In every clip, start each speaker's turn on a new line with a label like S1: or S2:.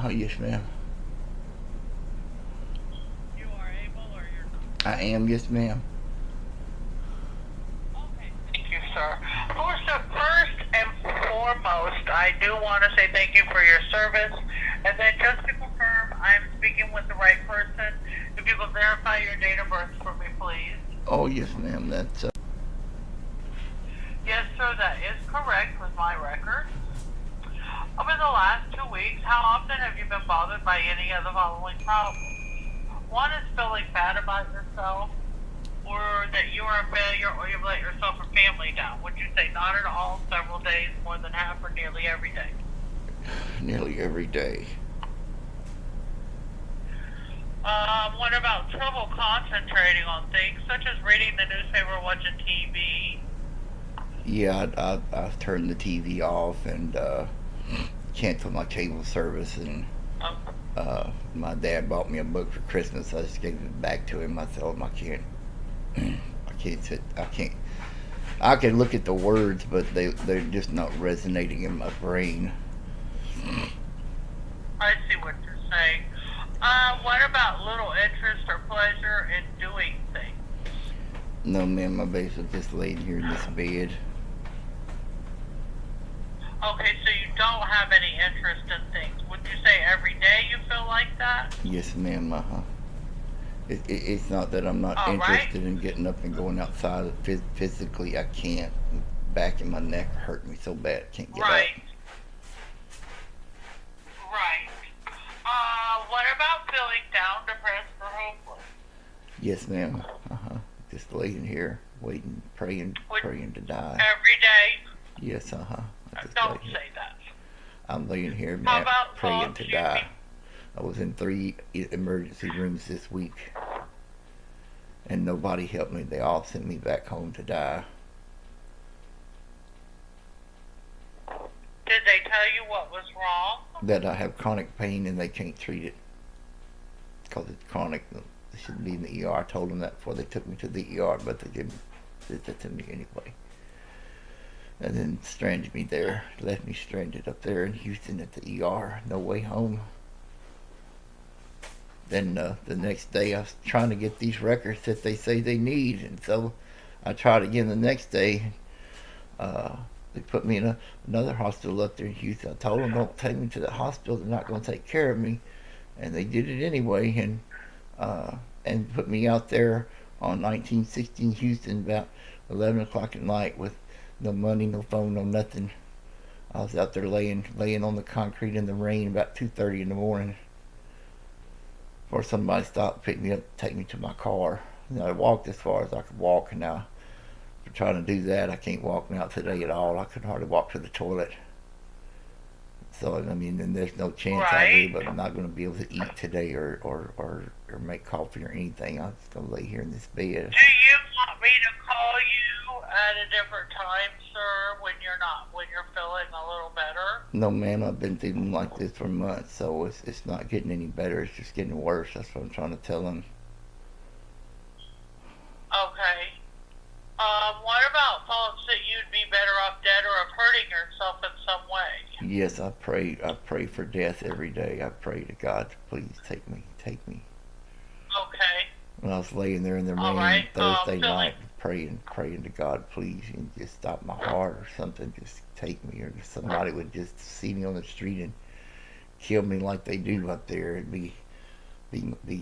S1: Yes, ma'am.
S2: You are able or you're not?
S1: I am, yes, ma'am.
S2: Okay, thank you, sir. First and foremost, I do want to say thank you for your service. And then just to confirm, I'm speaking with the right person. If you could verify your date of birth for me, please.
S1: Oh, yes, ma'am. That's,
S2: Yes, sir, that is correct with my records. Over the last 2 weeks, how often have you been bothered by any of the following problems? One is feeling bad about yourself, or that you are a failure, or you've let yourself or family down. Would you say not at all, several days, more than half, or nearly every day?
S1: nearly every day.
S2: What about trouble concentrating on things such as reading the newspaper or watching TV?
S1: Yeah, I've turned the TV off and canceled my cable service. And
S2: Um,
S1: my dad bought me a book for Christmas. I just gave it back to him. I told him I can't. I can't sit. I can't. I can look at the words, but they're just not resonating in my brain.
S2: I see what you're saying. What about little interest or pleasure in doing things?
S1: No, man, my basically just laying here in this bed.
S2: Okay, so you don't have any interest in things. Would you say every day you feel like that?
S1: Yes, ma'am. It's not that I'm not
S2: All right.
S1: interested in getting up and going outside. Physically, I can't. Back in my neck hurt me so bad, I can't get
S2: Right.
S1: up.
S2: Right. What about feeling down, depressed, or hopeless?
S1: Yes, ma'am. Just laying here, waiting,
S2: Would
S1: praying to die.
S2: every day?
S1: Yes, I just lay
S2: Don't
S1: here.
S2: say that.
S1: I'm laying here,
S2: How
S1: man,
S2: about
S1: praying
S2: thoughts
S1: to
S2: you
S1: die.
S2: think?
S1: I was in 3 emergency rooms this week, and nobody helped me. They all sent me back home to die.
S2: Did they tell you what was wrong?
S1: That I have chronic pain and they can't treat it because it's chronic. They shouldn't be in the ER. I told them that before they took me to the ER, but they did that to me anyway. And then stranded me there, left me stranded up there in Houston at the ER. No way home. Then the next day I was trying to get these records that they say they need, and so I tried again the next day. They put me in another hospital up there in Houston. I told them don't take me to the hospital; they're not going to take care of me, and they did it anyway, and put me out there on 1916 Houston about 11 o'clock at night with no money, no phone, no nothing. I was out there laying on the concrete in the rain about 2:30 in the morning. Or somebody stopped, picked me up, take me to my car. And I walked as far as I could walk, and now for trying to do that, I can't walk now today at all. I could hardly walk to the toilet. So I mean, and there's no chance I
S2: Right.
S1: do, but I'm not going to be able to eat today or make coffee or anything. I'm just going to lay here in this bed.
S2: Do you want me to call you at a different time, sir, when you're feeling a little better?
S1: No, ma'am, I've been feeling like this for months, so it's not getting any better. It's just getting worse. That's what I'm trying to tell them.
S2: Okay. What about thoughts that you'd be better off dead or of hurting yourself in some way?
S1: Yes, I pray for death every day. I pray to God to please take me, take me.
S2: Okay.
S1: When I was laying there in the
S2: All
S1: rain
S2: right.
S1: Thursday
S2: Feeling
S1: night, praying to God, please, and just stop my heart or something, just take me, or somebody would just see me on the street and kill me like they do up there. It'd be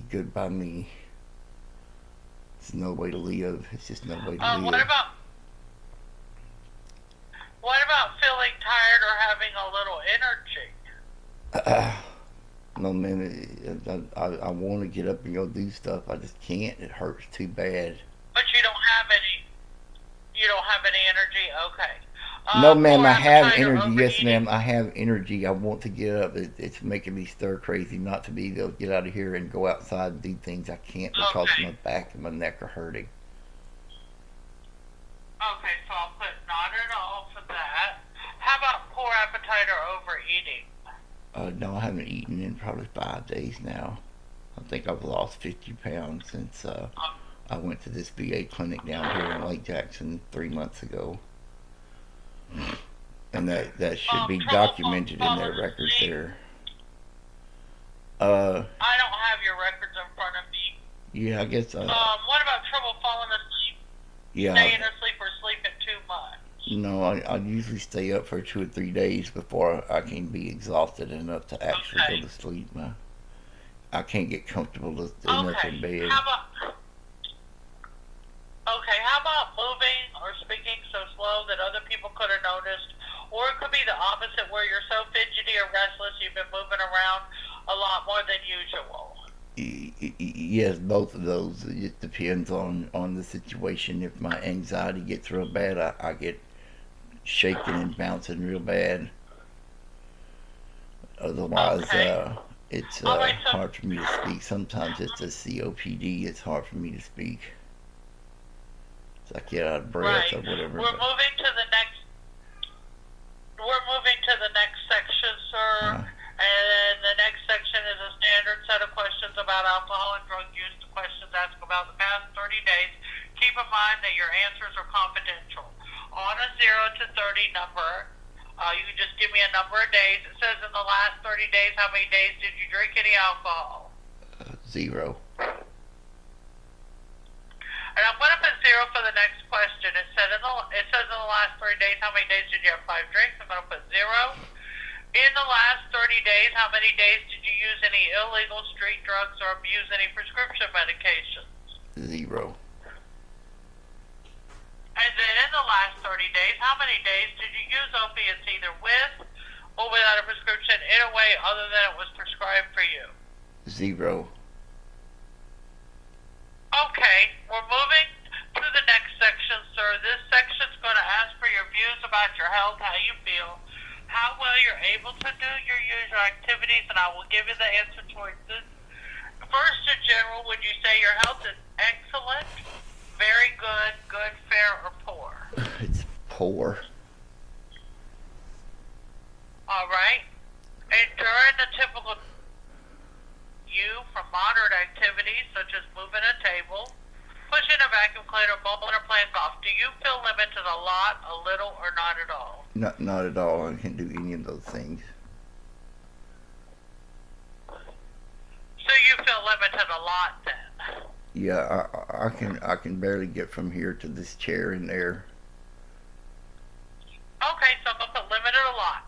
S1: good by me. It's no way to live. It's just no way to
S2: what
S1: live.
S2: about feeling tired or having a little energy?
S1: No, man, I want to get up and go do stuff. I just can't. It hurts too bad.
S2: But you don't have any. You don't have any energy. Okay.
S1: No, ma'am,
S2: Poor
S1: I have
S2: appetite or
S1: energy. Yes,
S2: overeating.
S1: ma'am, I have energy. I want to get up. It's making me stir crazy not to be able to get out of here and go outside and do things. I can't because
S2: Okay.
S1: my back and my neck are hurting.
S2: Okay, so I'll put not at all for that. How about poor appetite or overeating?
S1: No, I haven't eaten in probably 5 days now. I think I've lost 50 pounds since
S2: Um,
S1: I went to this VA clinic down here in Lake Jackson 3 months ago. And that should be
S2: trouble
S1: documented in their
S2: falling
S1: records
S2: asleep.
S1: there.
S2: I don't have your records in front of me.
S1: Yeah, I guess.
S2: What about trouble falling asleep,
S1: Yeah.
S2: staying asleep, or sleeping too much?
S1: No, I usually stay up for 2 or 3 days before I can be exhausted enough to actually go
S2: Okay.
S1: to sleep. I can't get comfortable enough
S2: Okay.
S1: in bed.
S2: How about moving or speaking so slow that other people could have noticed? Or it could be the opposite where you're so fidgety or restless you've been moving around a lot more than usual.
S1: Yes, both of those. It just depends on the situation. If my anxiety gets real bad, I get shaking and bouncing real bad. Otherwise,
S2: Okay.
S1: it's
S2: All right, so
S1: hard for me to speak. Sometimes it's a COPD. It's hard for me to speak. It's like get out of breath
S2: right.
S1: or whatever.
S2: We're
S1: But
S2: moving to the next we're moving to the next section, sir.
S1: uh,
S2: And the next section is a standard set of questions about alcohol and drug use. The questions ask about the past 30 days. Keep in mind that your answers are confidential. On a 0 to 30 number, you can just give me a number of days. It says in the last 30 days, how many days did you drink any alcohol?
S1: 0.
S2: And I'm going to put 0 for the next question. It says in the last 30 days, how many days did you have 5 drinks? I'm going to put 0. In the last 30 days, how many days did you use any illegal street drugs or abuse any prescription medications?
S1: 0.
S2: And then in the last 30 days, how many days did you use opiates either with or without a prescription in a way other than it was prescribed for you?
S1: 0.
S2: Okay, we're moving to the next section, sir. This section's going to ask for your views about your health, how you feel, how well you're able to do your usual activities, and I will give you the answer choices. First, in general, would you say your health is excellent, very good, good, fair, or poor?
S1: It's poor.
S2: All right. And during the typical from moderate activities such as moving a table, pushing a vacuum cleaner, bowling, or playing golf, do you feel limited a lot, a little, or not at all?
S1: Not at all. I can't do any of those things.
S2: So you feel limited a lot then?
S1: Yeah, I can barely get from here to this chair and there.
S2: Okay, so I'm going to put limited a lot.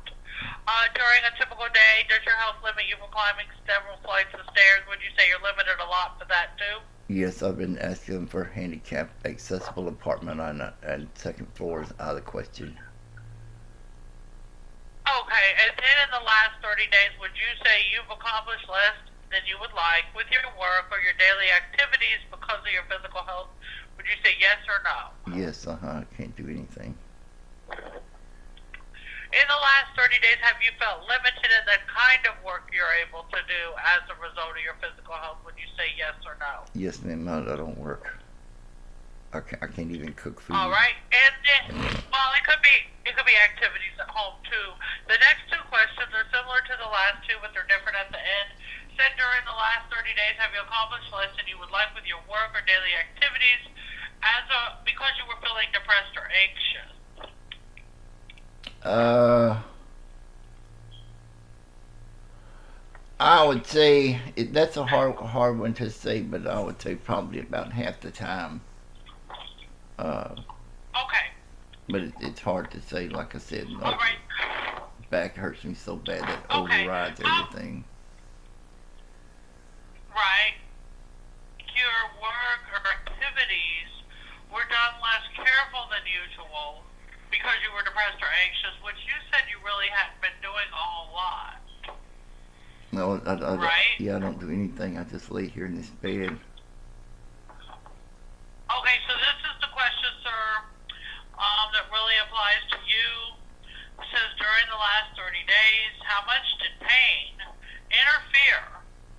S2: During a typical day, does your health limit you from climbing several flights of stairs? Would you say you're limited a lot for that too?
S1: Yes, I've been asking for handicap accessible apartment on second floor is out of the question.
S2: Okay, and then in the last 30 days, would you say you've accomplished less than you would like with your work or your daily activities because of your physical health? Would you say yes or no?
S1: Yes, I can't do anything.
S2: In the last 30 days, have you felt limited in the kind of work you're able to do as a result of your physical health? Would you say yes or no?
S1: Yes, ma'am, I don't work. I can't even cook food.
S2: All right, and then, well, it could be activities at home too. The next two questions are similar to the last two, but they're different at the end. Said during the last 30 days, have you accomplished less than you would like with your work or daily activities because you were feeling depressed or anxious?
S1: I would say that's a hard one to say, but I would say probably about half the time. Uh,
S2: Okay.
S1: but it's hard to say. Like I said,
S2: All
S1: like,
S2: right.
S1: back hurts me so bad that
S2: Okay.
S1: overrides everything.
S2: Right. Your work or activities were done less careful than usual because you were depressed or anxious, which you said you really hadn't been doing a whole lot.
S1: No,
S2: Right?
S1: yeah, I don't do anything. I just lay here in this bed.
S2: Okay, so this is the question, sir, that really applies to you. It says during the last 30 days, how much did pain interfere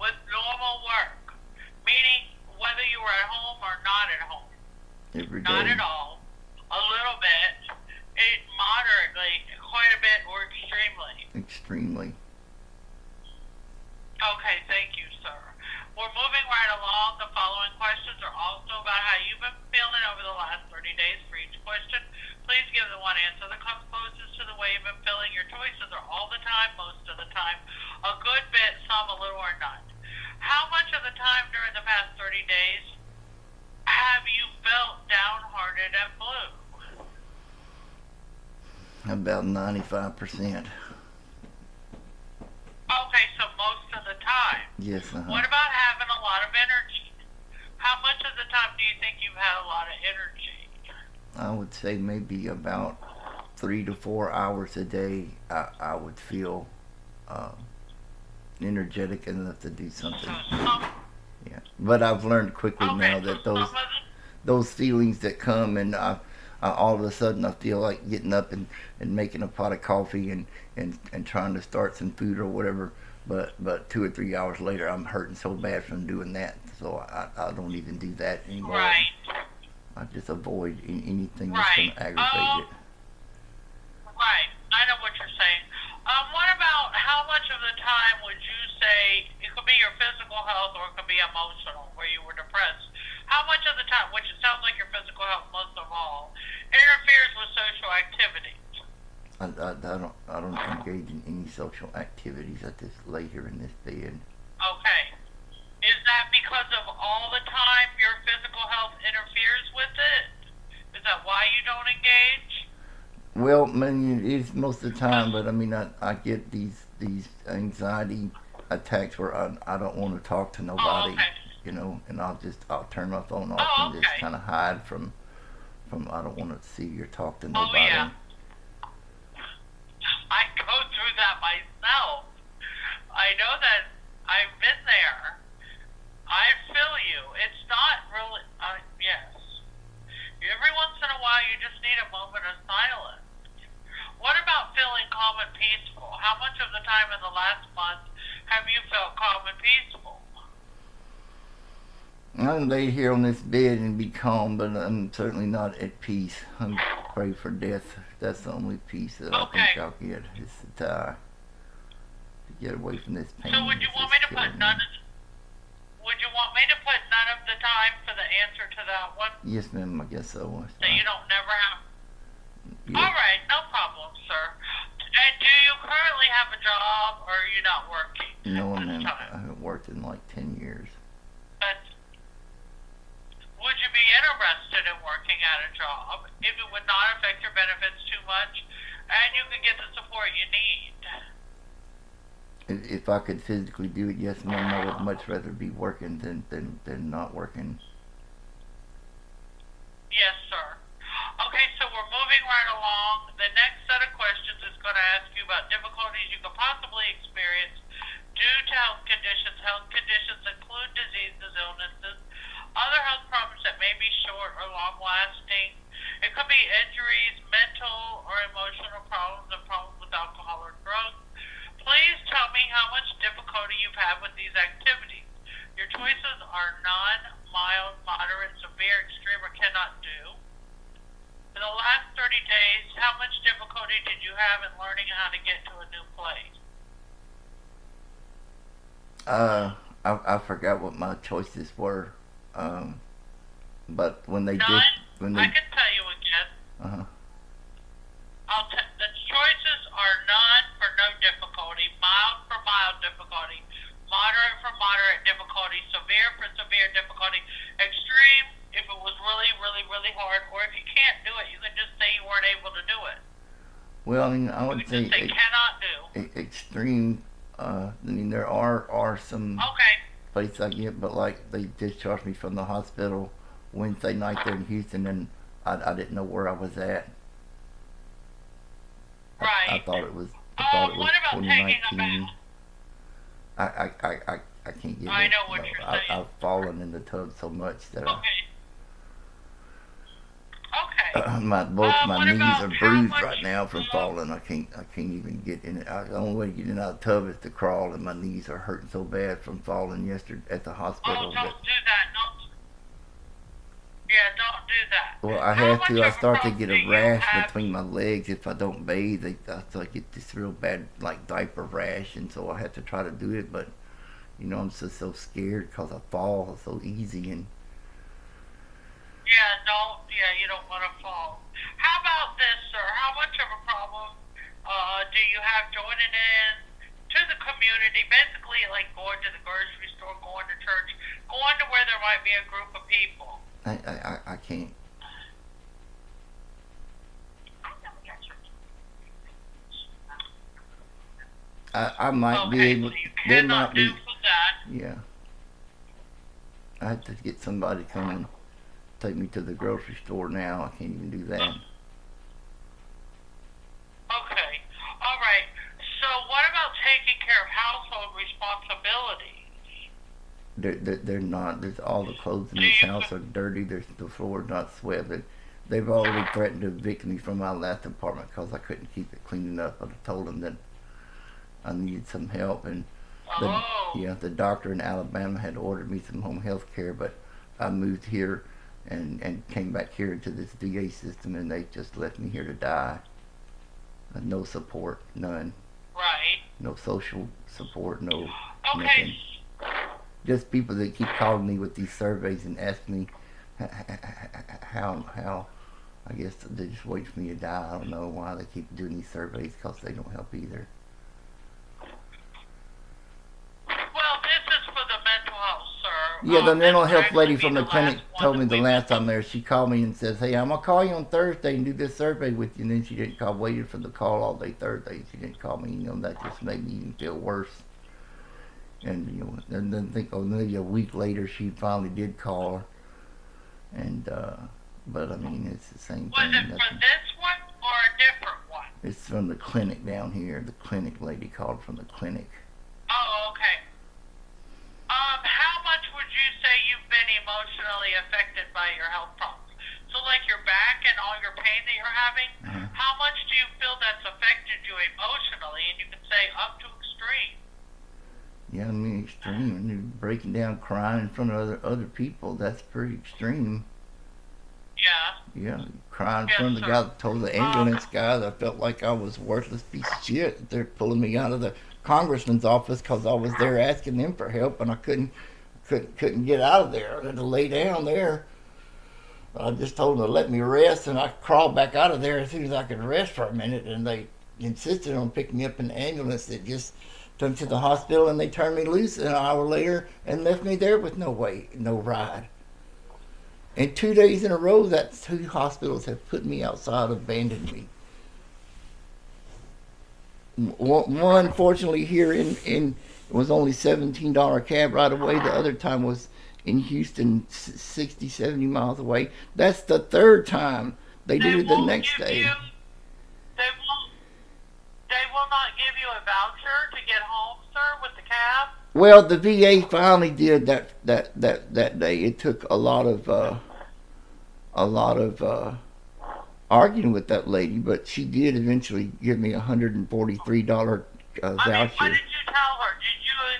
S2: with normal work? Meaning whether you were at home or not at home.
S1: Every
S2: Not
S1: day.
S2: at all. A little bit. Moderately. Quite a bit or extremely.
S1: Extremely.
S2: Okay, thank you, sir. We're moving right along. The following questions are also about how you've been feeling over the last 30 days. For each question, please give the one answer that comes closest to the way you've been feeling. Your choices are all the time, most of the time, a good bit, some, a little, or none. the time during the past 30 days have you felt downhearted and blue?
S1: About 95%.
S2: Okay, so most of the time.
S1: Yes,
S2: What about having a lot of energy? How much of the time do you think you've had a lot of energy?
S1: I would say maybe about 3 to 4 hours a day. I would feel energetic enough to do something. Yeah, but I've learned quickly now that those feelings that come and I all of a sudden I feel like getting up and making a pot of coffee and trying to start some food or whatever. But 2 or 3 hours later, I'm hurting so bad from doing that, so I don't even do that anymore.
S2: Right.
S1: I just avoid anything that's
S2: Right.
S1: going to aggravate it.
S2: Right. I know what you're saying. What about how much of the time would you say it could be your physical health or it could be emotional, where you were depressed? How much of the time, which it sounds like your physical health most of all, interferes with social activities?
S1: I don't engage in any social activities. I just lay here in this bed.
S2: Okay. Is that because of all the time your physical health interferes with it? Is that why you don't engage?
S1: Well, I mean, it is most of the time, but I mean, I get these anxiety attacks where I don't want to talk to nobody,
S2: okay.
S1: you know, and I'll turn my phone off and just
S2: okay.
S1: kind of hide from I don't want to see or talk to nobody.
S2: Yeah. I go through that myself. I know that I've been there. I feel you. It's not really, yes. Every once in a while you just need a moment of silence. What about feeling calm and peaceful? How much of the time in the last month have you felt calm and peaceful?
S1: I can lay here on this bed and be calm, but I'm certainly not at peace. I'm afraid for death. That's the only peace that I think I'll get, is to die. To get away from this pain.
S2: So would you want me to put none of the time for the answer to that one?
S1: Yes, ma'am, I guess so.
S2: So you don't never have?
S1: Yeah.
S2: All right, no problem, sir. And do you currently have a job, or are you not working?
S1: No, ma'am. I haven't worked in like 10 years.
S2: Would you be interested in working at a job if it would not affect your benefits too much and you could get the support you need?
S1: If I could physically do it, yes, ma'am. I would much rather be working than not working.
S2: Yes, sir. Okay, so we're moving right along. The next set of questions is going to ask you about difficulties you could possibly experience due to health conditions. Health conditions include diseases, illnesses, other health problems that may be short or long-lasting. It could be injuries, mental or emotional problems, and problems with alcohol or drugs. Please tell me how much difficulty you've had with these activities. Your choices are none, mild, moderate, severe, extreme, or cannot do. In the last 30 days, how much difficulty did you have in learning how to get to a new place?
S1: I forgot what my choices were. But when they
S2: None?
S1: did,
S2: I can tell you again. The choices are none for no difficulty, mild for mild difficulty, moderate for moderate difficulty, severe for severe difficulty, extreme if it was really, really, really hard, or if you can't do it, you can just say you weren't able to do it.
S1: Well, I mean, I would say
S2: cannot do.
S1: Extreme. I mean, there are some places I get, but like they discharged me from the hospital Wednesday night there in Houston, and I didn't know where I was at.
S2: Right.
S1: I thought it was
S2: what about
S1: 2019. I can't get it.
S2: I know what you're saying.
S1: I've fallen in the tub so much that both my knees are bruised right now from falling. I can't even get in it. The only way to get in out of the tub is to crawl, and my knees are hurting so bad from falling yesterday at the hospital.
S2: Don't do that. Don't do that.
S1: Well, I have to. I start to get a rash between my legs if I don't bathe. I get this real bad like diaper rash, and so I have to try to do it. But I'm just so scared because I fall so easy and.
S2: You don't want to fall. How about this, sir? How much of a problem do you have joining in to the community? Basically, especially like going to the grocery store, going to church, going to where there might be a group of people.
S1: I can't. I might be able.
S2: So you
S1: There
S2: cannot
S1: might be.
S2: do that.
S1: Yeah. I have to get somebody to come and take me to the grocery store now. I can't even do that.
S2: Okay. All right. So what about taking care of household responsibilities?
S1: They're not. There's all the clothes in this house are dirty. The floor is not swept. They've already threatened to evict me from my last apartment because I couldn't keep it cleaned up. I told them that I needed some help, and the doctor in Alabama had ordered me some home health care, but I moved here and came back here into this VA system, and they just left me here to die. No support, none.
S2: Right.
S1: No social support, no
S2: Okay.
S1: nothing. Just people that keep calling me with these surveys and ask me how. I guess they just wait for me to die. I don't know why they keep doing these surveys, because they don't help either.
S2: Well, this is for the mental health, sir.
S1: Yeah, the mental
S2: this
S1: health
S2: will
S1: lady
S2: actually
S1: from
S2: be
S1: the clinic
S2: last one
S1: told me
S2: that
S1: the
S2: we
S1: last
S2: will-
S1: time there, she called me and says, hey, I'm going to call you on Thursday and do this survey with you. And then she didn't call, waited for the call all day Thursday. She didn't call me, that just made me even feel worse. And, and then think, maybe a week later she finally did call her. And, but I mean, it's the same
S2: Was
S1: thing.
S2: it for this one or a different one?
S1: It's from the clinic down here. The clinic lady called from the clinic.
S2: Oh, okay. How much would you say you've been emotionally affected by your health problems? So like your back and all your pain that you're having, how much do you feel that's affected you emotionally? And you can say up to extreme.
S1: Yeah, I mean, extreme. And you're breaking down, crying in front of other people. That's pretty extreme.
S2: Yeah.
S1: Yeah, crying in
S2: Yes,
S1: front of the
S2: sir.
S1: guy that told the ambulance guy that I felt like I was a worthless piece of shit. They're pulling me out of the congressman's office because I was there asking them for help, and I couldn't get out of there. I had to lay down there. I just told them to let me rest, and I crawled back out of there as soon as I could rest for a minute, and they insisted on picking me up in the ambulance that just took me to the hospital, and they turned me loose an hour later and left me there with no ride. And 2 days in a row, that 2 hospitals have put me outside, abandoned me. One, fortunately, here in was only $17 cab right away. The other time was in Houston, 60, 70 miles away. That's the 3rd time. They did it the next day.
S2: They will not give you a voucher to get home, sir, with the cab?
S1: Well, the VA finally did that day. It took a lot of arguing with that lady, but she did eventually give me $143 voucher.
S2: I mean, what did you tell her?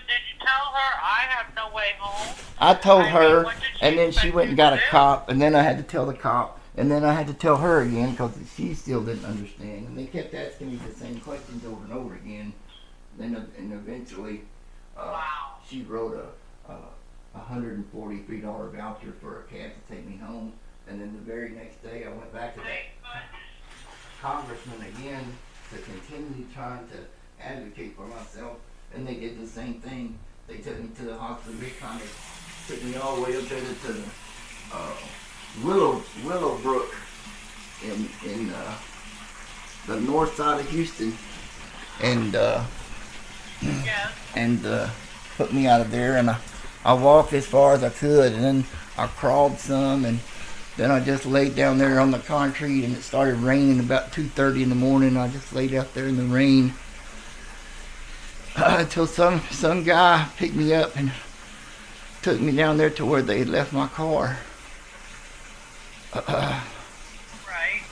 S2: Did you tell her I have no way home?
S1: I told her,
S2: what did she
S1: and then she
S2: expect
S1: went
S2: you
S1: and got
S2: to
S1: a
S2: do?
S1: cop, and then I had to tell the cop, and then I had to tell her again because she still didn't understand, and they kept asking me the same questions over and over again. And eventually,
S2: Wow.
S1: she wrote a $143 voucher for a cab to take me home, and then the very next day I went back to that congressman again to continue trying to advocate for myself, and they did the same thing. They took me to the hospital. They kind of took me all the way up there to the Willowbrook in the north side of Houston, and
S2: Yes.
S1: and put me out of there, and I walked as far as I could, and then I crawled some, and then I just laid down there on the concrete, and it started raining about 2:30 in the morning. I just laid out there in the rain until some guy picked me up and took me down there to where they had left my car.
S2: Right.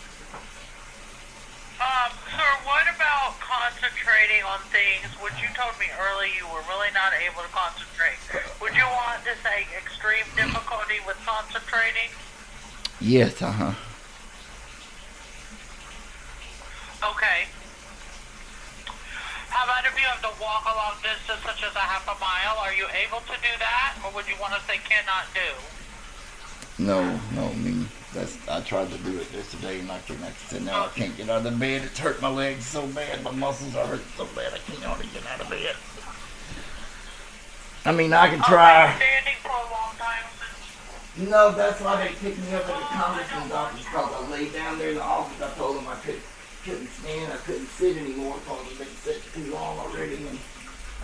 S2: Sir, what about concentrating on things which you told me earlier you were really not able to concentrate? Would you want to say extreme difficulty with concentrating?
S1: Yes,
S2: Okay. How about if you have to walk a long distance, such as a half a mile? Are you able to do that, or would you want to say cannot do?
S1: No, I mean, I tried to do it yesterday, and I said, now I can't get out of the bed. It's hurt my legs so bad. My muscles are hurting so bad I can't hardly get out of bed. I mean, I can
S2: Okay,
S1: try.
S2: standing for a long time.
S1: No, that's why they picked me up at the congressman's office, because I laid down there in the office. I told them I couldn't stand, I couldn't sit anymore because I've been sitting too long already, and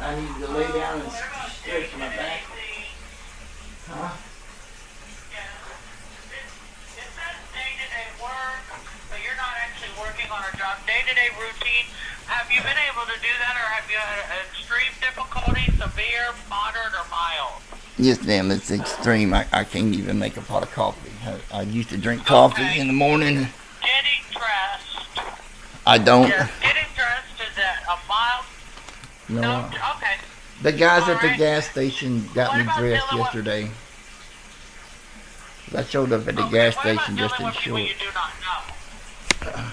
S1: I needed to lay down and stretch my back. Huh?
S2: It says day-to-day work, but you're not actually working on a job. Day-to-day routine. Have you been able to do that, or have you had extreme difficulty, severe, moderate, or mild?
S1: Yes, ma'am, it's extreme. I can't even make a pot of coffee. I used to drink coffee in the morning.
S2: Getting dressed.
S1: I don't.
S2: Yes, getting dressed is that a mild?
S1: No.
S2: Okay.
S1: The guys at the
S2: Alright.
S1: gas station got
S2: What
S1: me
S2: about
S1: dressed
S2: dealing with-
S1: yesterday. I showed up at the
S2: Okay,
S1: gas
S2: what about
S1: station just
S2: dealing
S1: in
S2: with people
S1: short.
S2: you do not know?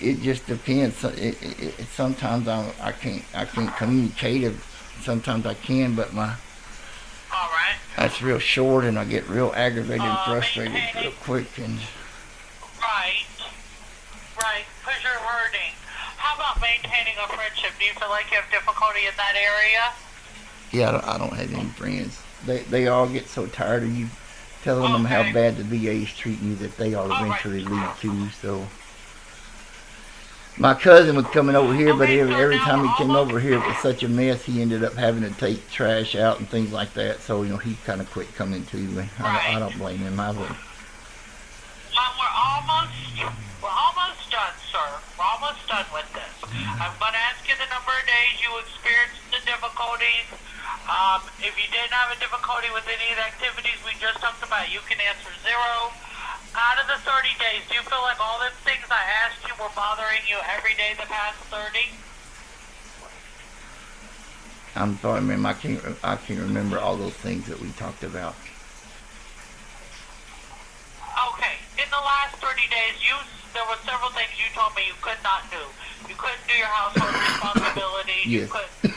S1: It just depends. Sometimes I can't communicate. Sometimes I can, but
S2: All right.
S1: that's real short, and I get real aggravated and frustrated
S2: Maintaining-
S1: real quick. And
S2: Right. Right. Because you're hurting. How about maintaining a friendship? Do you feel like you have difficulty in that area?
S1: yeah, I don't have any friends. They all get so tired of you telling them how
S2: Okay.
S1: bad the VA is treating you that they all
S2: All right.
S1: eventually leave too. So my cousin was coming over here, but
S2: Okay, so
S1: every
S2: now
S1: time he
S2: we're
S1: came
S2: almost-
S1: over here, it was such a mess. He ended up having to take trash out and things like that. So he kind of quit coming too. I
S2: Right.
S1: don't blame him. I would.
S2: We're almost done, sir. We're almost done with this. I'm going to ask you the number of days you experienced the difficulties. If you didn't have a difficulty with any of the activities we just talked about, you can answer 0. Out of the 30 days, do you feel like all the things I asked you were bothering you every day the past 30?
S1: I'm sorry, ma'am. I can't remember all those things that we talked about.
S2: Okay. In the last 30 days, there were several things you told me you could not do. You couldn't do your household responsibilities. You
S1: Yes.
S2: couldn't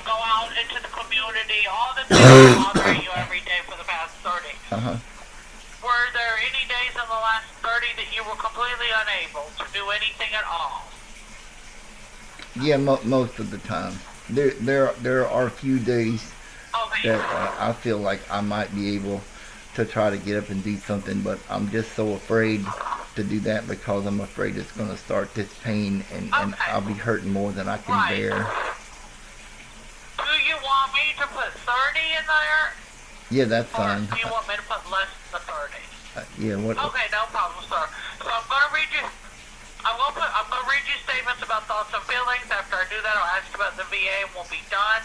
S2: go out into the community. All the things bothering you every day for the past 30. Were there any days in the last 30 that you were completely unable to do anything at all?
S1: Yeah, most of the time. There are a few days
S2: Okay.
S1: that I feel like I might be able to try to get up and do something, but I'm just so afraid to do that because I'm afraid it's going to start this pain and
S2: Okay.
S1: I'll be hurting more than I can
S2: Right.
S1: bear.
S2: Do you want me to put 30 in there?
S1: Yeah, that's
S2: Or
S1: fine.
S2: do you want me to put less than 30?
S1: Yeah, what?
S2: Okay, no problem, sir. So I'm gonna read you. I'm gonna read you statements about thoughts and feelings. After I do that, I'll ask you about the VA and we'll be done.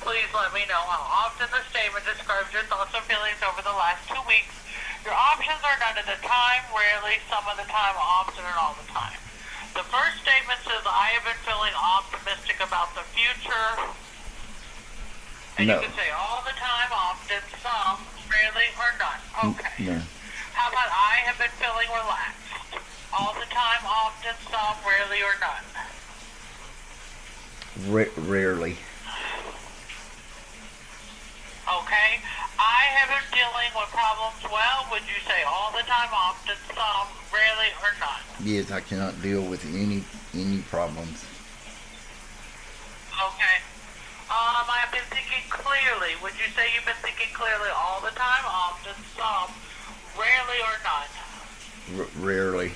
S2: Please let me know how often the statement describes your thoughts and feelings over the last 2 weeks. Your options are none of the time, rarely, some of the time, often, and all the time. The first statement says, I have been feeling optimistic about the future. And
S1: No.
S2: you can say all the time, often, some, rarely, or none. Okay.
S1: No.
S2: How about I have been feeling relaxed? All the time, often, some, rarely, or none.
S1: Rarely.
S2: Okay. I have been dealing with problems well. Would you say all the time, often, some, rarely, or none?
S1: Yes, I cannot deal with any problems.
S2: Okay. I've been thinking clearly. Would you say you've been thinking clearly all the time, often, some, rarely, or none?
S1: Rarely.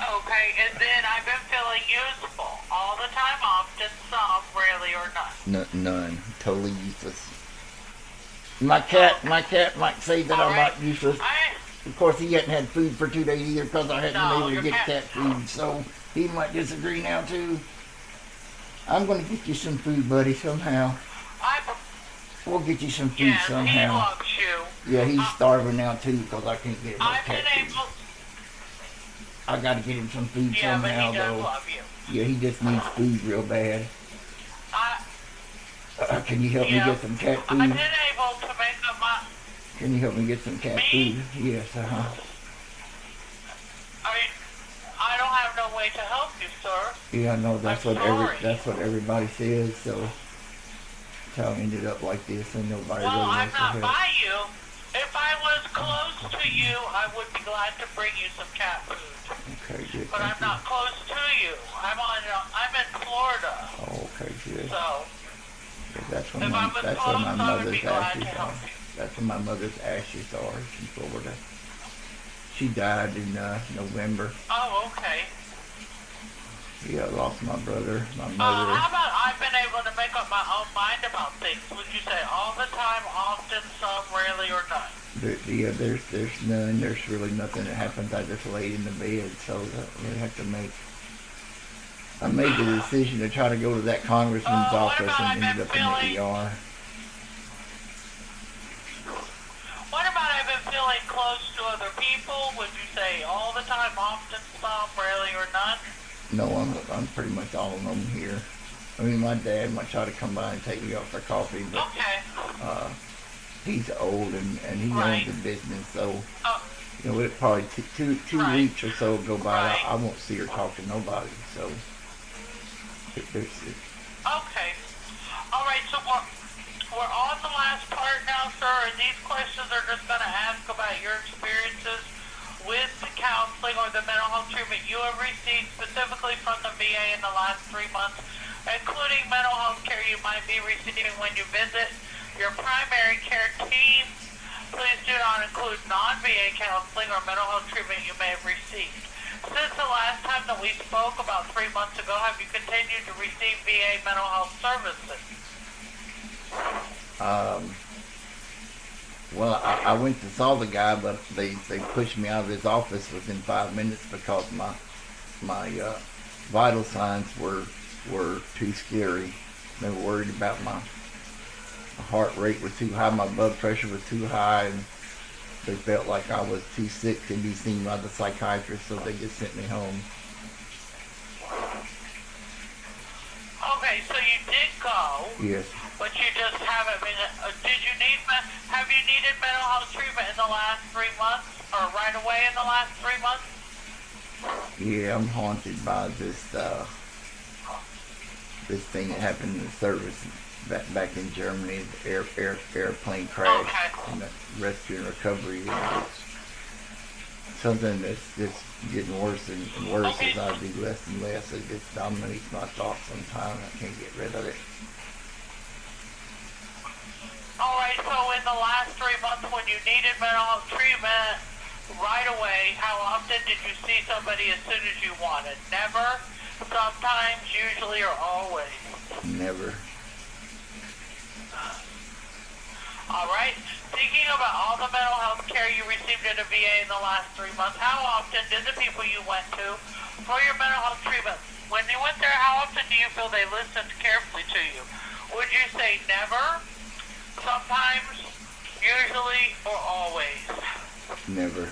S2: Okay, and then I've been feeling useful all the time, often, some, rarely, or none.
S1: None. Totally useless. My cat might say that I'm not useless. Of course, he hadn't had food for 2 days either because I hadn't been able to
S2: your
S1: get
S2: cat-
S1: cat food, so he might disagree now too. I'm gonna get you some food, buddy, somehow. We'll get you some food
S2: Yes, he
S1: somehow.
S2: loves you.
S1: Yeah, he's starving now too because I can't get him no
S2: I've
S1: cat
S2: been
S1: food.
S2: able.
S1: I gotta get him some food
S2: Yeah, but
S1: somehow
S2: he does
S1: though.
S2: love you.
S1: Yeah, he just needs food real bad. Can you help me
S2: Yeah.
S1: get some cat
S2: I've
S1: food?
S2: been able to make up my.
S1: Can you help me get some cat
S2: Me?
S1: food? Yes,
S2: I don't have no way to help you, sir.
S1: Yeah, I know that's
S2: I'm sorry.
S1: that's what everybody says. So that's how I ended up like this, and nobody
S2: Well,
S1: really
S2: I'm
S1: wants to
S2: not
S1: help.
S2: by you. If I was close to you, I would be glad to bring you some cat food.
S1: Okay, good.
S2: But
S1: Thank
S2: I'm
S1: you.
S2: not close to you. I'm in
S1: on
S2: If I was
S1: that's where
S2: close,
S1: my
S2: I would be
S1: mother's
S2: glad to
S1: ashes
S2: help
S1: are.
S2: you.
S1: That's where my mother's ashes are in Florida. She died in November.
S2: Oh, okay.
S1: Yeah, I lost my brother, my
S2: How
S1: mother.
S2: about I've been able to make up my own mind about things? Would you say all the time, often, some, rarely, or none?
S1: Yeah, there's none. There's really nothing that happens. I just laid in the bed, so that we have to make. I made the decision to try to go to that congressman's
S2: What
S1: office
S2: about
S1: and
S2: I've been
S1: ended up in the
S2: feeling?
S1: ER.
S2: What about I've been feeling close to other people? Would you say all the time, often, some, rarely, or none?
S1: No, I'm pretty much all alone here. I mean, my dad might try to come by and take me out for coffee, but
S2: Okay.
S1: uh, he's old and he owns
S2: Right.
S1: a business, so
S2: Oh,
S1: it probably two
S2: right.
S1: weeks or so go by.
S2: Right.
S1: I won't see or talk to nobody. So there's
S2: Okay. All right. So we're on the last part now, sir, and these questions are just going to ask about your experiences with the counseling or the mental health treatment you have received specifically from the VA in the last 3 months, including mental health care you might be receiving when you visit your primary care team. Please do not include non-VA counseling or mental health treatment you may have received. Since the last time that we spoke about 3 months ago, have you continued to receive VA mental health services?
S1: well, I went to saw the guy, but they pushed me out of his office within 5 minutes because my vital signs were too scary. They were worried about my heart rate was too high, my blood pressure was too high, and they felt like I was too sick to be seen by the psychiatrist, so they just sent me home.
S2: Okay, so you did go,
S1: Yes.
S2: but you just haven't been. Have you needed mental health treatment in the last 3 months, or right away in the last 3 months?
S1: Yeah, I'm haunted by this thing that happened in the service back in Germany, the airplane crash,
S2: Okay.
S1: and the rescue and recovery. It's something that's just getting worse and worse
S2: Okay.
S1: as I do less and less. It just dominates my thoughts sometimes. I can't get rid of it.
S2: All right, so in the last 3 months when you needed mental health treatment right away, how often did you see somebody as soon as you wanted? Never, sometimes, usually, or always?
S1: Never.
S2: All right, thinking about all the mental health care you received at a VA in the last 3 months, how often did the people you went to for your mental health treatment, when you went there, how often do you feel they listened carefully to you? Would you say never, sometimes, usually, or always?
S1: Never.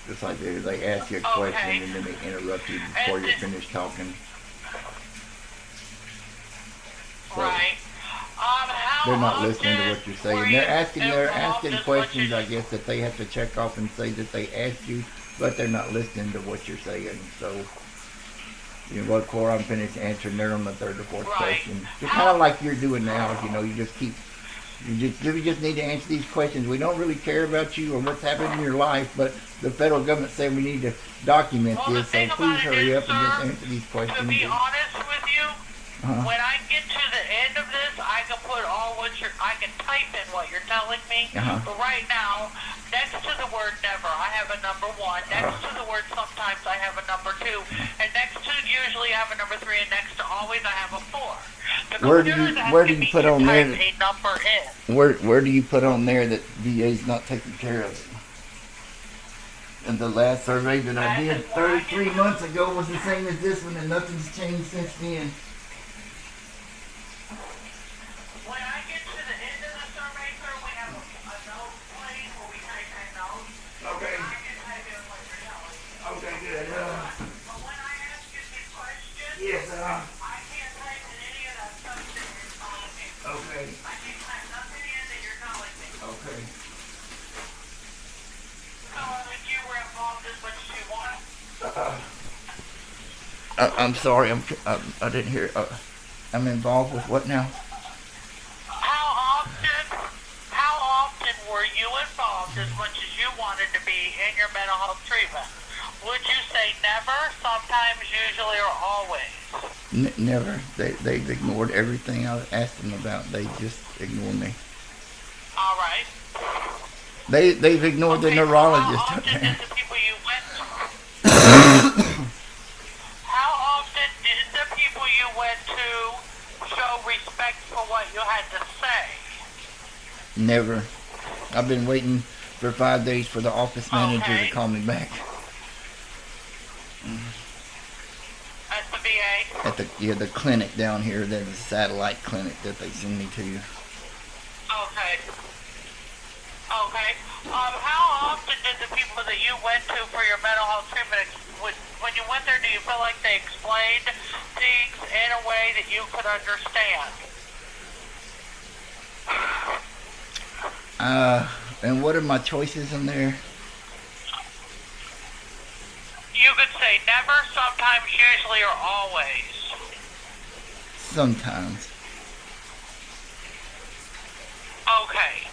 S1: Just like they ask you a question and then they interrupt you before you're finished talking. So
S2: Right.
S1: they're not listening to what you're saying. They're asking questions, I guess, that they have to check off and say that they asked you, but they're not listening to what you're saying. So, what for? I'm finished answering there on the third or fourth question. Just kind of like you're doing now. You just need to answer these questions. We don't really care about you or what's happening in your life, but the federal government said we need to document this. So please hurry up and just answer these questions.
S2: To be honest with you, when I get to the end of this, I can put I can type in what you're telling me. But right now, next to the word never, I have a number 1. Next to the word sometimes, I have a number 2. And next to usually, I have a number 3. And next to always, I have a 4.
S1: Where do you put on there?
S2: A number in.
S1: Where do you put on there that VA's not taking care of it? And the last survey that I did 33 months ago was the same as this one, and nothing's changed since then.
S2: When I get to the end of the survey, sir, we have a note place where we type in notes.
S1: Okay.
S2: I can type in what you're telling me.
S1: Okay, good.
S2: But when I ask you these questions,
S1: Yes,
S2: I can't type in any of that stuff that you're telling me.
S1: okay.
S2: I can't type nothing in that you're telling me.
S1: Okay.
S2: So if you were involved as much as you want.
S1: I'm sorry. I didn't hear. I'm involved with what now?
S2: How often were you involved as much as you wanted to be in your mental health treatment? Would you say never, sometimes, usually, or always?
S1: Never. They've ignored everything I asked them about. They just ignore me.
S2: All right.
S1: They've ignored the
S2: Okay, so
S1: neurologist.
S2: how often did the people you went to, how often did the people you went to show respect for what you had to say?
S1: Never. I've been waiting for 5 days for the office manager
S2: Okay.
S1: to call me back.
S2: At the VA?
S1: At the clinic down here, there's a satellite clinic that they send me to.
S2: Okay. Okay. How often did the people that you went to for your mental health treatment, when you went there, do you feel like they explained things in a way that you could understand?
S1: And what are my choices in there?
S2: You could say never, sometimes, usually, or always.
S1: Sometimes.
S2: Okay.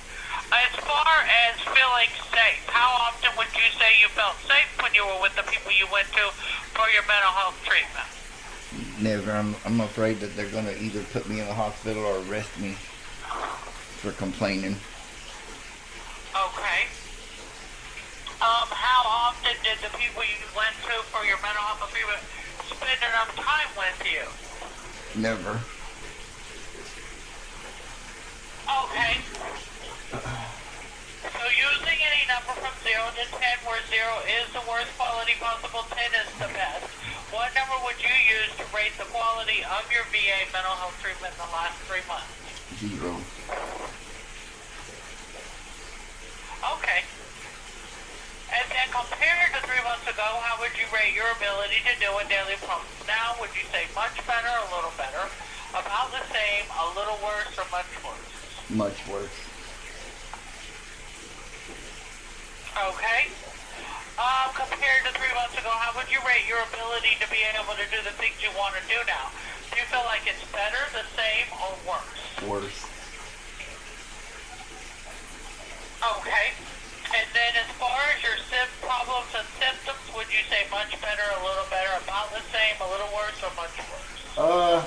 S2: As far as feeling safe, how often would you say you felt safe when you were with the people you went to for your mental health treatment?
S1: Never. I'm afraid that they're gonna either put me in the hospital or arrest me for complaining.
S2: Okay. How often did the people you went to for your mental health treatment spend enough time with you?
S1: Never.
S2: Okay. So using any number from 0 to 10, where 0 is the worst quality possible, 10 is the best, what number would you use to rate the quality of your VA mental health treatment in the last 3 months?
S1: 0.
S2: Okay. And then compared to 3 months ago, how would you rate your ability to do a daily prompt? Now, would you say much better, a little better, about the same, a little worse, or much worse?
S1: Much worse.
S2: Okay. Compared to 3 months ago, how would you rate your ability to be able to do the things you want to do now? Do you feel like it's better, the same, or worse?
S1: Worse.
S2: Okay. And then as far as your problems and symptoms, would you say much better, a little better, about the same, a little worse, or much worse?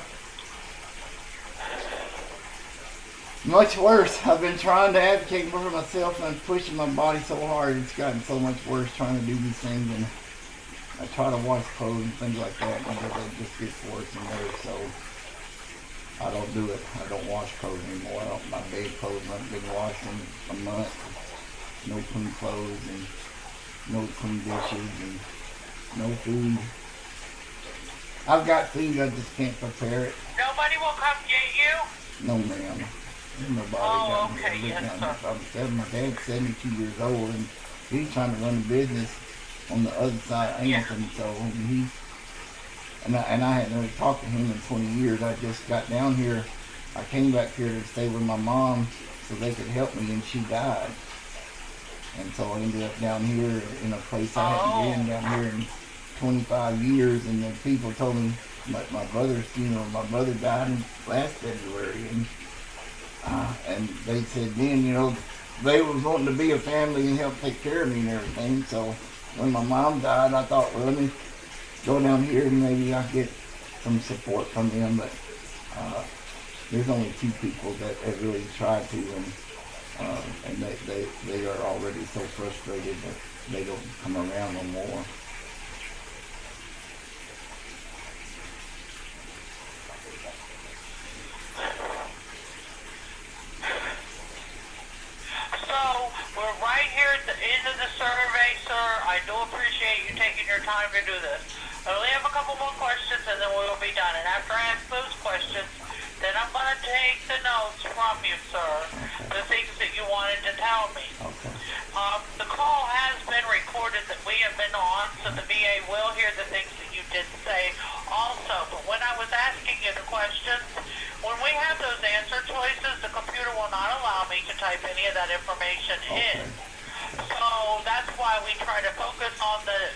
S1: Much worse. I've been trying to advocate for myself and pushing my body so hard. It's gotten so much worse trying to do these things, and I try to wash clothes and things like that, and it just gets worse and worse. So I don't do it. I don't wash clothes anymore. My bed clothes haven't been washed in a month. No clean clothes and no clean dishes and no food. I've got food, I just can't prepare it.
S2: Nobody will come get you?
S1: No, ma'am. There's nobody.
S2: Oh,
S1: got me.
S2: okay, yes, sir.
S1: My dad's 72 years old, and he's trying to run a business on the other side of Hamilton. So I hadn't really talked to him in 20 years. I just got down here. I came back here to stay with my mom so they could help me, and she died. And so I ended up down here in a place I hadn't been down here in 25 years. And the people told me my brother's funeral. My brother died last February, and they said then, they was wanting to be a family and help take care of me and everything. So when my mom died, I thought, well, let me go down here and maybe I'll get some support from them. But there's only 2 people that have really tried to, and they are already so frustrated that they don't come around no more.
S2: So, we're right here at the end of the survey, sir. I do appreciate you taking your time to do this. I only have a couple more questions and then we will be done. And after I ask those questions, then I'm going to take the notes from you, sir. The things that you wanted to tell me.
S1: Okay.
S2: The call has been recorded that we have been on, so the VA will hear the things that you did say also. But when I was asking you the questions, when we have those answer choices, the computer will not allow me to type any of that information in. So that's why we try to focus on the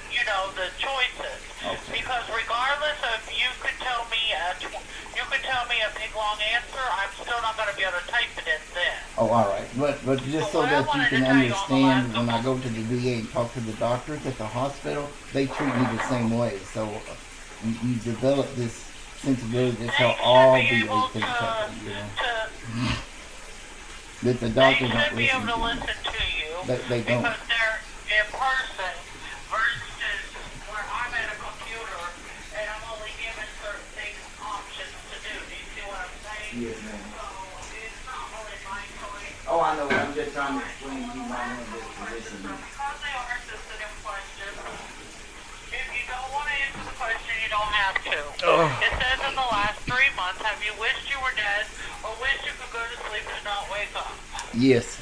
S2: choices.
S1: Okay.
S2: Because regardless of you could tell me a big long answer, I'm still not going to be able to type it in then.
S1: Oh, all right. But just so that you can understand, when I go to the VA and talk to the doctors at the hospital, they treat me the same way. So you develop this sensibility. That's
S2: They
S1: how
S2: should
S1: all
S2: be able
S1: VA things happen. You know,
S2: to
S1: that the
S2: they
S1: doctors
S2: should
S1: aren't
S2: be able
S1: listening
S2: to
S1: to me.
S2: listen to you
S1: They don't.
S2: because they're in person versus where I'm at a computer and I'm only given certain things options to do. Do you see what I'm saying?
S1: Yes, ma'am.
S2: So it's not really my choice.
S1: Oh, I know. I'm just trying to explain to you my own disposition.
S2: Because they are sensitive questions, if you don't want to answer the question, you don't have to. It says in the last 3 months, have you wished you were dead or wished you could go to sleep and not wake up?
S1: Yes.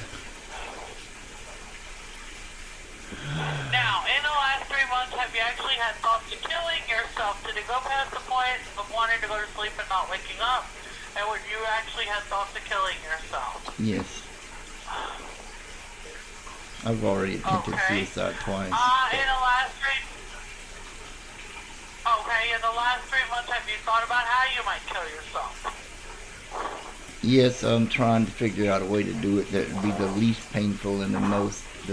S2: Now, in the last 3 months, have you actually had thoughts of killing yourself? Did it go past the point of wanting to go to sleep and not waking up? And would you actually had thoughts of killing yourself?
S1: Yes. I've already attempted suicide twice.
S2: In the last 3 in the last 3 months, have you thought about how you might kill yourself?
S1: Yes, I'm trying to figure out a way to do it that would be the least painful and the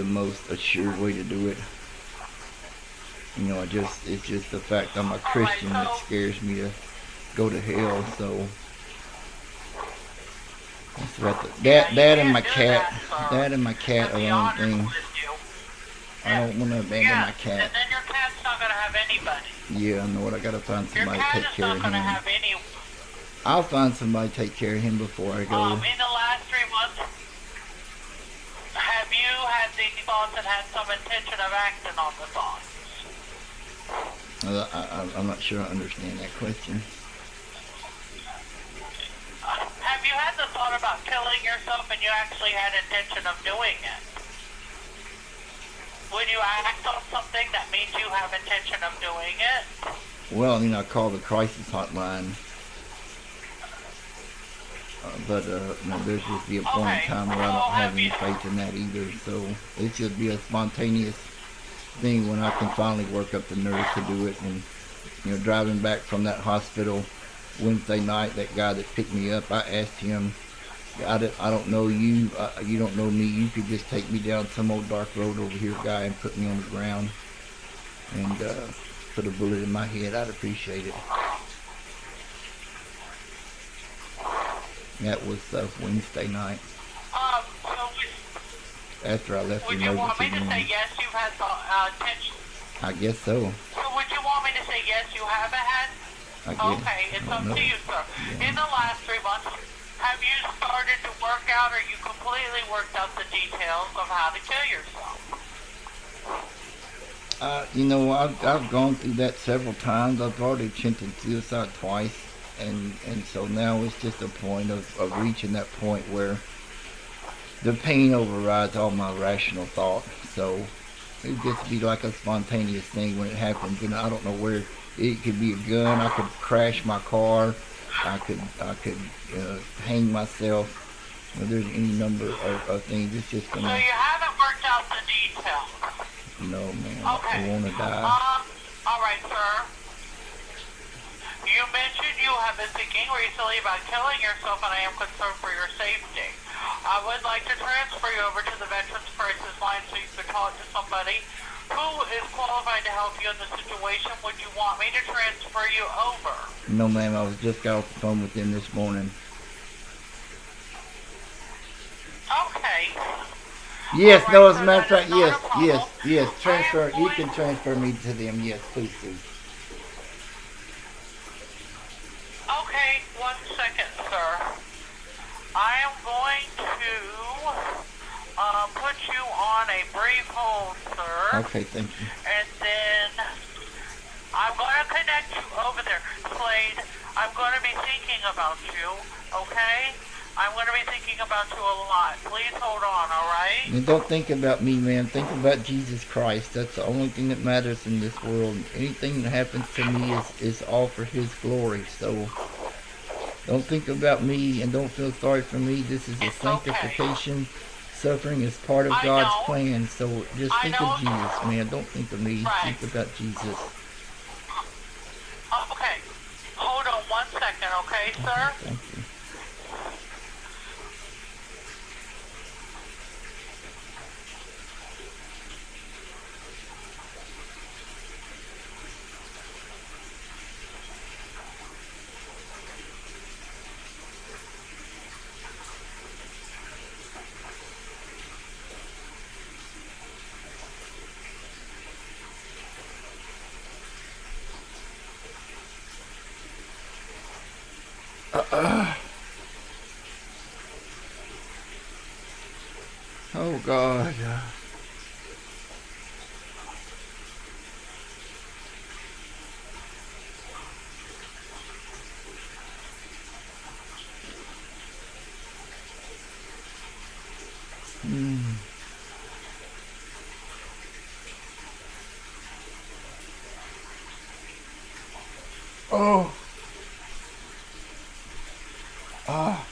S1: most assured way to do it. You know, it's just the fact I'm a Christian that scares me to go to hell. So that's what that and my cat, that and my cat are the only thing. I don't want to abandon my cat.
S2: And then your cat's not going to have anybody.
S1: Yeah, I know it. I gotta find somebody to take care of him.
S2: Your cat is not going to have any.
S1: I'll find somebody to take care of him before I go.
S2: In the last 3 months, have you had these thoughts and had some intention of acting on the thoughts?
S1: I'm not sure I understand that question.
S2: Have you had the thought about killing yourself and you actually had intention of doing it? When you act on something, that means you have intention of doing it?
S1: Well, you know, I call the crisis hotline. But no, there's just be a point in time where I don't have any faith in that either. So it should be a spontaneous thing when I can finally work up the nerve to do it. And you know, driving back from that hospital Wednesday night, that guy that picked me up, I asked him, I don't know you, you don't know me, you could just take me down some old dark road over here, guy, and put me on the ground and put a bullet in my head. I'd appreciate it. That was Wednesday night. After I left the emergency room. Would you want me to say yes, you've had the intention?
S2: I guess so. So would you want me to say yes, you haven't had?
S1: I guess.
S2: Okay, it's up to you, sir. Yeah. In the last 3 months, have you started to work out or you completely worked out the details of how to kill yourself?
S1: You know, I've gone through that several times. I've already attempted suicide twice. And so now it's just a point of reaching that point where the pain overrides all my rational thought. So it gets to be like a spontaneous thing when it happens, and I don't know where. It could be a gun. I could crash my car. I could hang myself. You know, there's any number of things. It's just gonna.
S2: So you haven't worked out the details.
S1: No, man.
S2: Okay.
S1: I want to die.
S2: All right, sir. You mentioned you have been thinking recently about killing yourself, and I am concerned for your safety. I would like to transfer you over to the Veterans Crisis Line so you could talk to somebody who is qualified to help you in the situation. Would you want me to transfer you over?
S1: No, ma'am. I was just got off the phone with them this morning.
S2: Okay.
S1: Yes,
S2: right,
S1: no, as a matter of fact, yes. Transfer. You can transfer me to them. Yes, please do.
S2: Okay, 1 second, sir. I am going to put you on a brief hold, sir.
S1: Okay, thank you.
S2: And then I'm going to connect you over there. Slade, I'm going to be thinking about you, okay? I'm going to be thinking about you a lot. Please hold on, all right?
S1: And don't think about me, man. Think about Jesus Christ. That's the only thing that matters in this world. Anything that happens to me is all for His glory. So don't think about me and don't feel sorry for me. This is a sanctification. Okay. Suffering is part of God's plan. So just think of Jesus, man. Don't think of me.
S2: Right.
S1: Think about Jesus.
S2: Okay. Hold on 1 second, okay, sir?
S1: Thank you. God. Oh. Ah.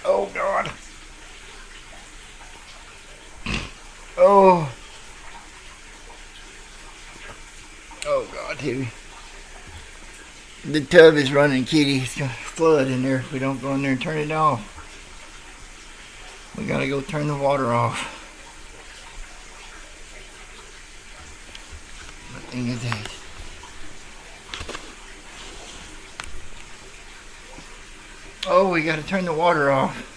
S1: Oh God. Oh. Oh God, Timmy. The tub is running, Kitty. It's gonna flood in there if we don't go in there and turn it off. We gotta go turn the water off. What thing is that? Oh, we gotta turn the water off.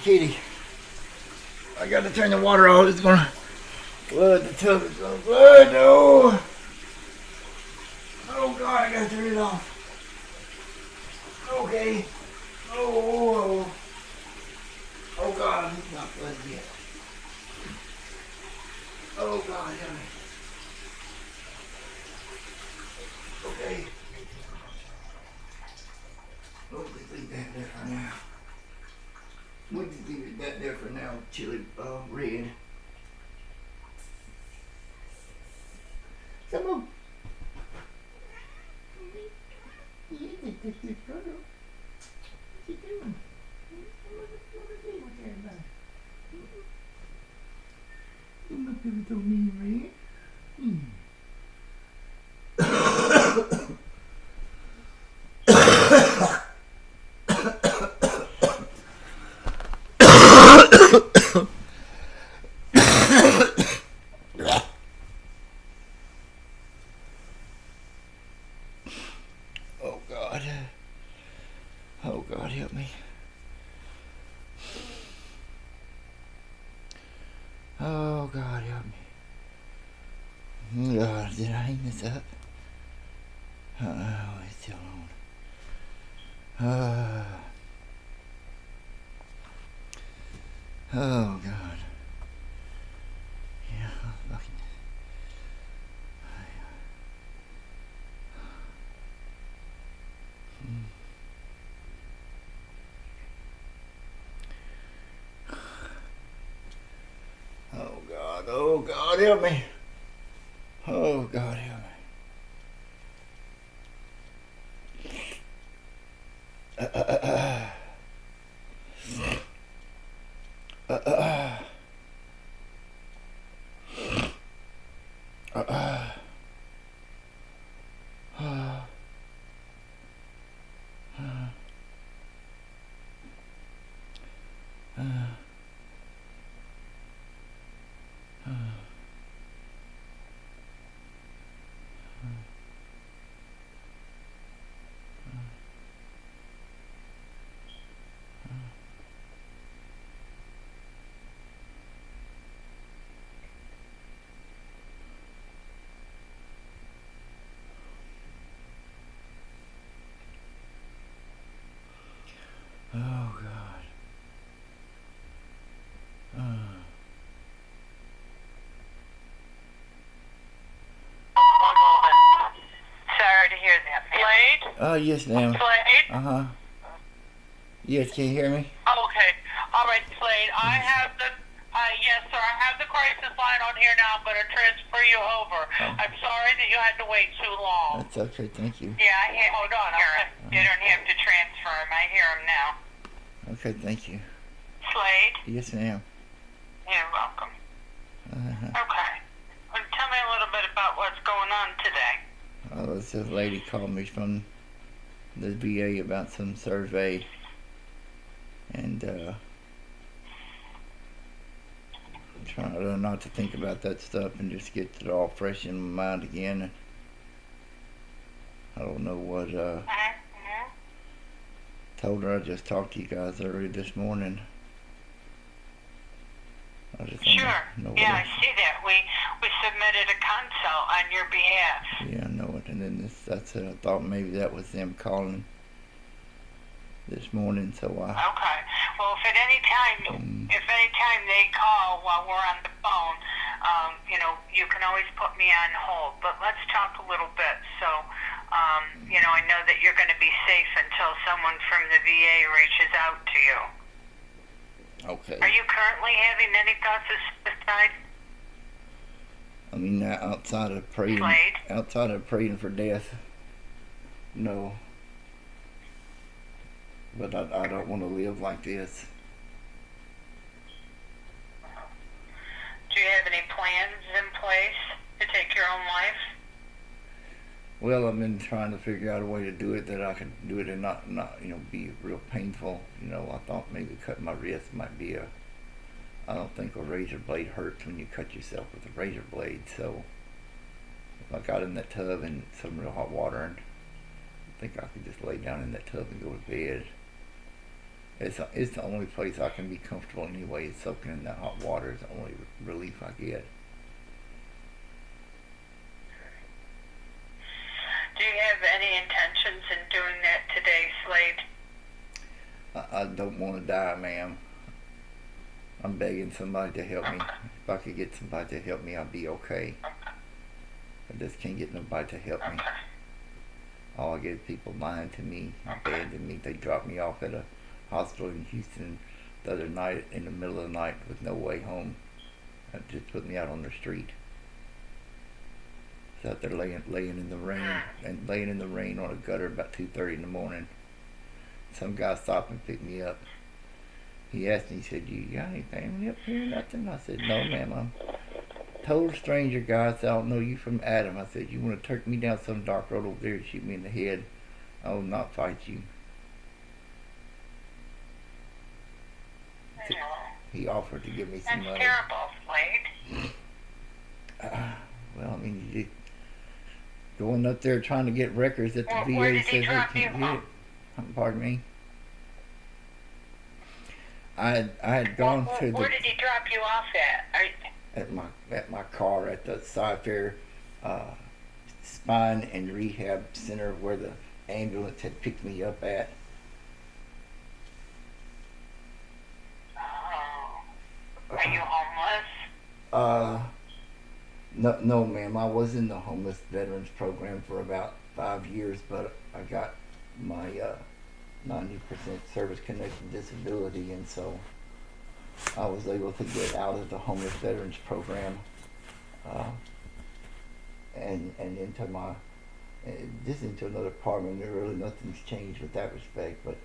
S1: Kitty, I gotta turn the water off. It's gonna flood. The tub is gonna flood. No. Oh God, I gotta turn it off. Okay. Oh. Oh God, it's not flooded yet. Oh God, help me. Okay. Oh, let's leave that there for now. We'll just leave that there for now. Chili red. Come on. What you doing? You look at it so mean, red. Oh God. Oh God, help me. Oh God, help me. God, did I hang this up? Oh, it's still on. Oh God. Yeah, fucking. Oh God, help me. Oh God, help me. Oh God.
S2: Sorry to hear that. Slade?
S1: Yes, ma'am.
S2: Slade?
S1: Yes, can you hear me?
S2: Okay. All right, Slade. I have the yes, sir. I have the crisis line on here now. I'm going to transfer you over. I'm sorry that you had to wait too long.
S1: That's okay, thank you.
S2: Yeah, hold on. You don't have to transfer him. I hear him now.
S1: Okay, thank you.
S2: Slade?
S1: Yes, ma'am.
S2: You're welcome. Okay. Well, tell me a little bit about what's going on today.
S1: This lady called me from the VA about some survey, and I'm trying not to think about that stuff and just get it all fresh in my mind again. I don't know what Told her I just talked to you guys earlier this morning. I just don't
S2: Sure.
S1: know what
S2: Yeah, I
S1: else.
S2: see that. We submitted a consult on your behalf.
S1: Yeah, I know it. And then that's it. I thought maybe that was them calling this morning, so I.
S2: Okay. Well, if any time they call while we're on the phone, you can always put me on hold. But let's talk a little bit. So, I know that you're going to be safe until someone from the VA reaches out to you.
S1: Okay.
S2: Are you currently having any thoughts of suicide?
S1: I mean, outside of praying for death, no. But I don't want to live like this.
S2: Do you have any plans in place to take your own life?
S1: Well, I've been trying to figure out a way to do it that I can do it and not be real painful. I thought maybe cutting my wrist might be I don't think a razor blade hurts when you cut yourself with a razor blade. So if I got in that tub and some real hot water, and I think I could just lay down in that tub and go to bed. It's the only place I can be comfortable anyway. Soaking in that hot water is the only relief I get.
S2: Do you have any intentions in doing that today, Slade?
S1: I don't want to die, ma'am. I'm begging somebody to help me. If I could get somebody to help me, I'd be okay. I just can't get nobody to help me. All I get is people lying to me, abandoning me. They dropped me off at a hospital in Houston the other night in the middle of the night with no way home. That just put me out on the street. I was out there laying in the rain on a gutter about 2:30 in the morning. Some guy stopped and picked me up. He asked me, he said, "You got any family up here?" Nothing. I said, "No, ma'am. I'm a total stranger, guy. I said, I don't know you from Adam." I said, "You want to turk me down some dark road over there and shoot me in the head, I will not fight you." He offered to give me some money.
S2: That's terrible, Slade.
S1: Well, I mean, you going up there trying to get records that the
S2: Where
S1: VA
S2: did he
S1: says
S2: drop
S1: they
S2: you
S1: can't get
S2: off?
S1: it. Pardon me. I had gone to
S2: Where did he drop you off at?
S1: at my car at the Cyfair Spine and Rehab Center where the ambulance had picked me up at.
S2: Are you homeless?
S1: No, ma'am. I was in the homeless veterans program for about 5 years, but I got my 90% service-connected disability, and so I was able to get out of the homeless veterans program and into another department. There really nothing's changed with that respect, but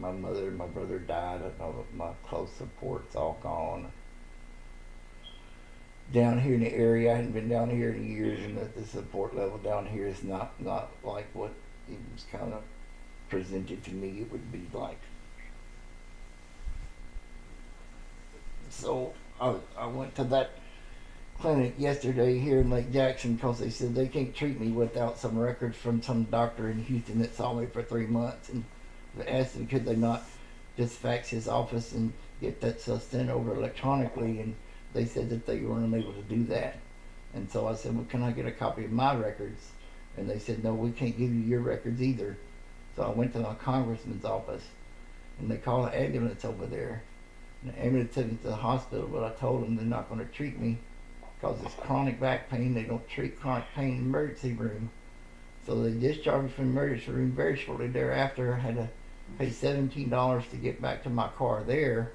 S1: my mother and my brother died. My close support's all gone. Down here in the area, I hadn't been down here in years, and the support level down here is not like what it was kind of presented to me it would be like. So I went to that clinic yesterday here in Lake Jackson because they said they can't treat me without some records from some doctor in Houston that saw me for 3 months, and they asked them could they not just fax his office and get that stuff sent over electronically, and they said that they weren't able to do that. And so I said, well, can I get a copy of my records? And they said, no, we can't give you your records either. So I went to my congressman's office, and they called an ambulance over there. And the ambulance took me to the hospital, but I told them they're not going to treat me because it's chronic back pain. They don't treat chronic pain in the emergency room. So they discharged me from the emergency room. Very shortly thereafter, I had to pay $17 to get back to my car there.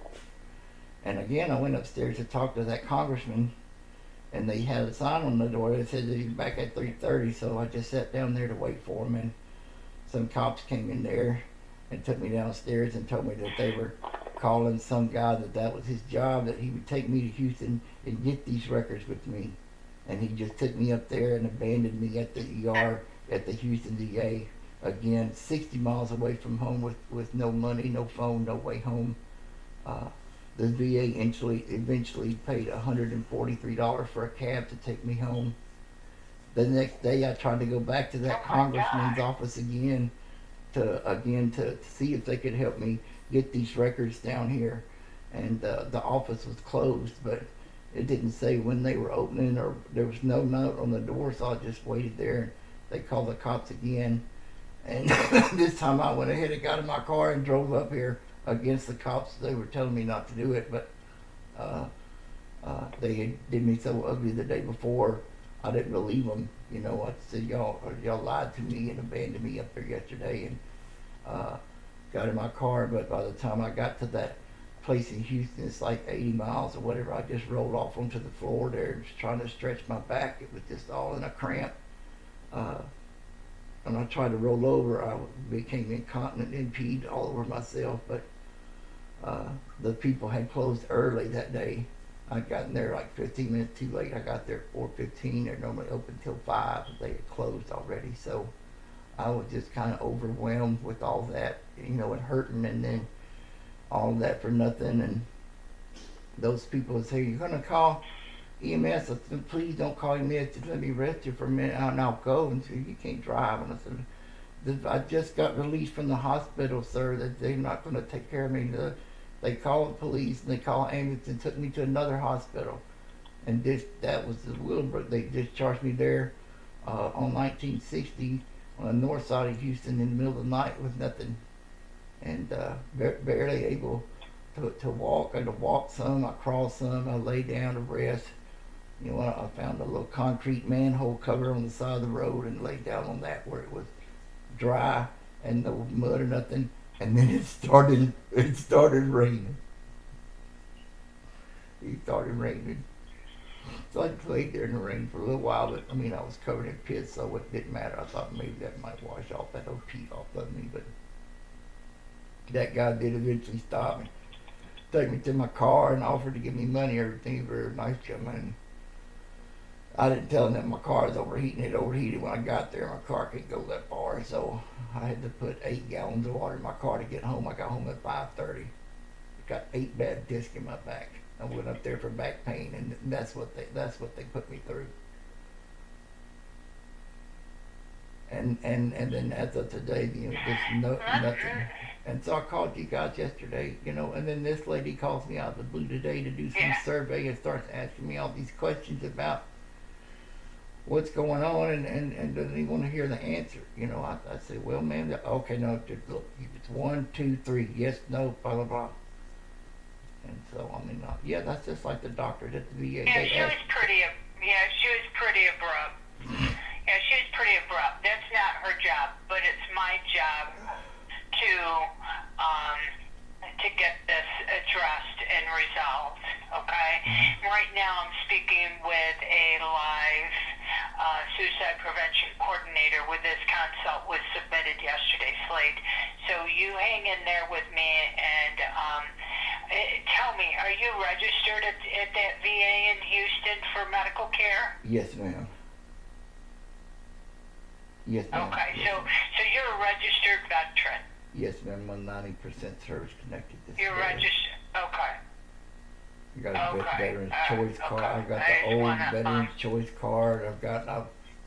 S1: And again, I went upstairs to talk to that congressman, and they had a sign on the door that said that he's back at 3:30. So I just sat down there to wait for him, and some cops came in there and took me downstairs and told me that they were calling some guy that was his job, that he would take me to Houston and get these records with me. And he just took me up there and abandoned me at the ER at the Houston VA, again 60 miles away from home with no money, no phone, no way home. The VA eventually paid $143 for a cab to take me home. The next day I tried to go back to that congressman's office again, to see if they could help me get these records down here, and the office was closed, but it didn't say when they were opening, or there was no note on the door, so I just waited there. And they called the cops again, and this time I went ahead and got in my car and drove up here against the cops. They were telling me not to do it, but they had did me so ugly the day before. I didn't believe them. You know, I said, y'all lied to me and abandoned me up there yesterday, and got in my car. But by the time I got to that place in Houston, it's like 80 miles or whatever, I just rolled off onto the floor there, just trying to stretch my back. It was just all in a cramp. And I tried to roll over, I became incontinent and peed all over myself. But the people had closed early that day. I'd gotten there like 15 minutes too late. I got there at 4:15. They're normally open till 5, but they had closed already. So I was just kind of overwhelmed with all that, you know, and hurting, and then all that for nothing. And those people would say, "You're gonna call EMS?" I said, "Please don't call EMS. Just let me rest here for a minute, and I'll go." And said, "You can't drive." And I said, "I just got released from the hospital, sir. That they're not going to take care of me." They called the police and they called an ambulance and took me to another hospital. And that was the Willowbrook. They discharged me there on 1960 on the north side of Houston in the middle of the night with nothing, and barely able to walk. I had to walk some, I crawled some, I lay down to rest. You know, I found a little concrete manhole cover on the side of the road and laid down on that where it was dry and no mud or nothing. And then it started raining. It started raining. So I played there in the rain for a little while, but I mean, I was covered in piss, so it didn't matter. I thought maybe that might wash off that old peat off of me, but that guy did eventually stop me, take me to my car, and offered to give me money. Everything very nice gentleman. I didn't tell him that my car was overheating. It overheated when I got there. My car couldn't go that far, so I had to put 8 gallons of water in my car to get home. I got home at 5:30. Got 8 bad discs in my back. I went up there for back pain, and that's what they put me through. And then as of today, you know, just nothing. And so I called you guys yesterday, you know, and then this lady calls me out of the blue today to do some survey and starts asking me all these questions about what's going on, and doesn't even want to hear the answer. You know, I say, well, ma'am, okay, no, just look, it's 1, 2, 3, yes, no, blah, blah, blah. And so, I mean, yeah, that's just like the doctors at the VA.
S2: Yeah, she was pretty abrupt. Yeah, she was pretty abrupt. That's not her job, but it's my job to get this addressed and resolved, okay? Right now I'm speaking with a live suicide prevention coordinator with this consult was submitted yesterday, Slade. So you hang in there with me and tell me, are you registered at that VA in Houston for medical care?
S1: Yes, ma'am. Yes, ma'am.
S2: Okay,
S1: yes,
S2: so you're a registered veteran.
S1: Yes, ma'am. I'm 90% service connected.
S2: You're registered. Okay.
S1: I got a Veterans Choice card. I've got the old Veterans Choice card.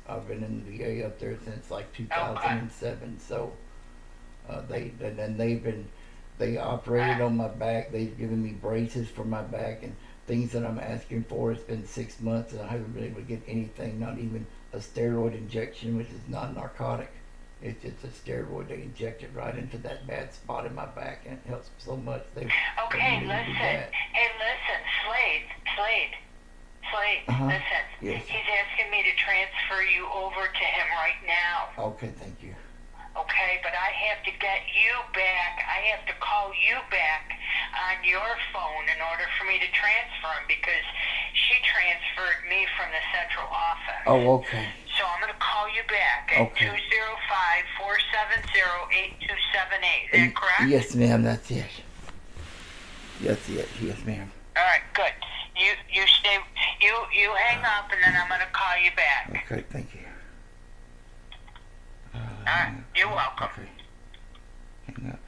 S1: I've been in the VA up there since like 2007. So they operated on my back. They've given me braces for my back and things that I'm asking for. It's been 6 months and I haven't been able to get anything, not even a steroid injection, which is not narcotic. It's just a steroid. They inject it right into that bad spot in my back, and it helps so much.
S2: Okay, listen. Hey, listen, Slade. Listen.
S1: Yes.
S2: He's asking me to transfer you over to him right now.
S1: Okay, thank you.
S2: Okay, but I have to get you back. I have to call you back on your phone in order for me to transfer him because she transferred me from the central office.
S1: Oh, okay.
S2: So I'm going to call you back at 205-470-8278. Is that correct?
S1: Yes, ma'am. That's it. That's it. Yes, ma'am.
S2: All right, good. You stay. You hang up, and then I'm going to call you back.
S1: Okay, thank you.
S2: All right, you're welcome.
S1: Okay. Hang up.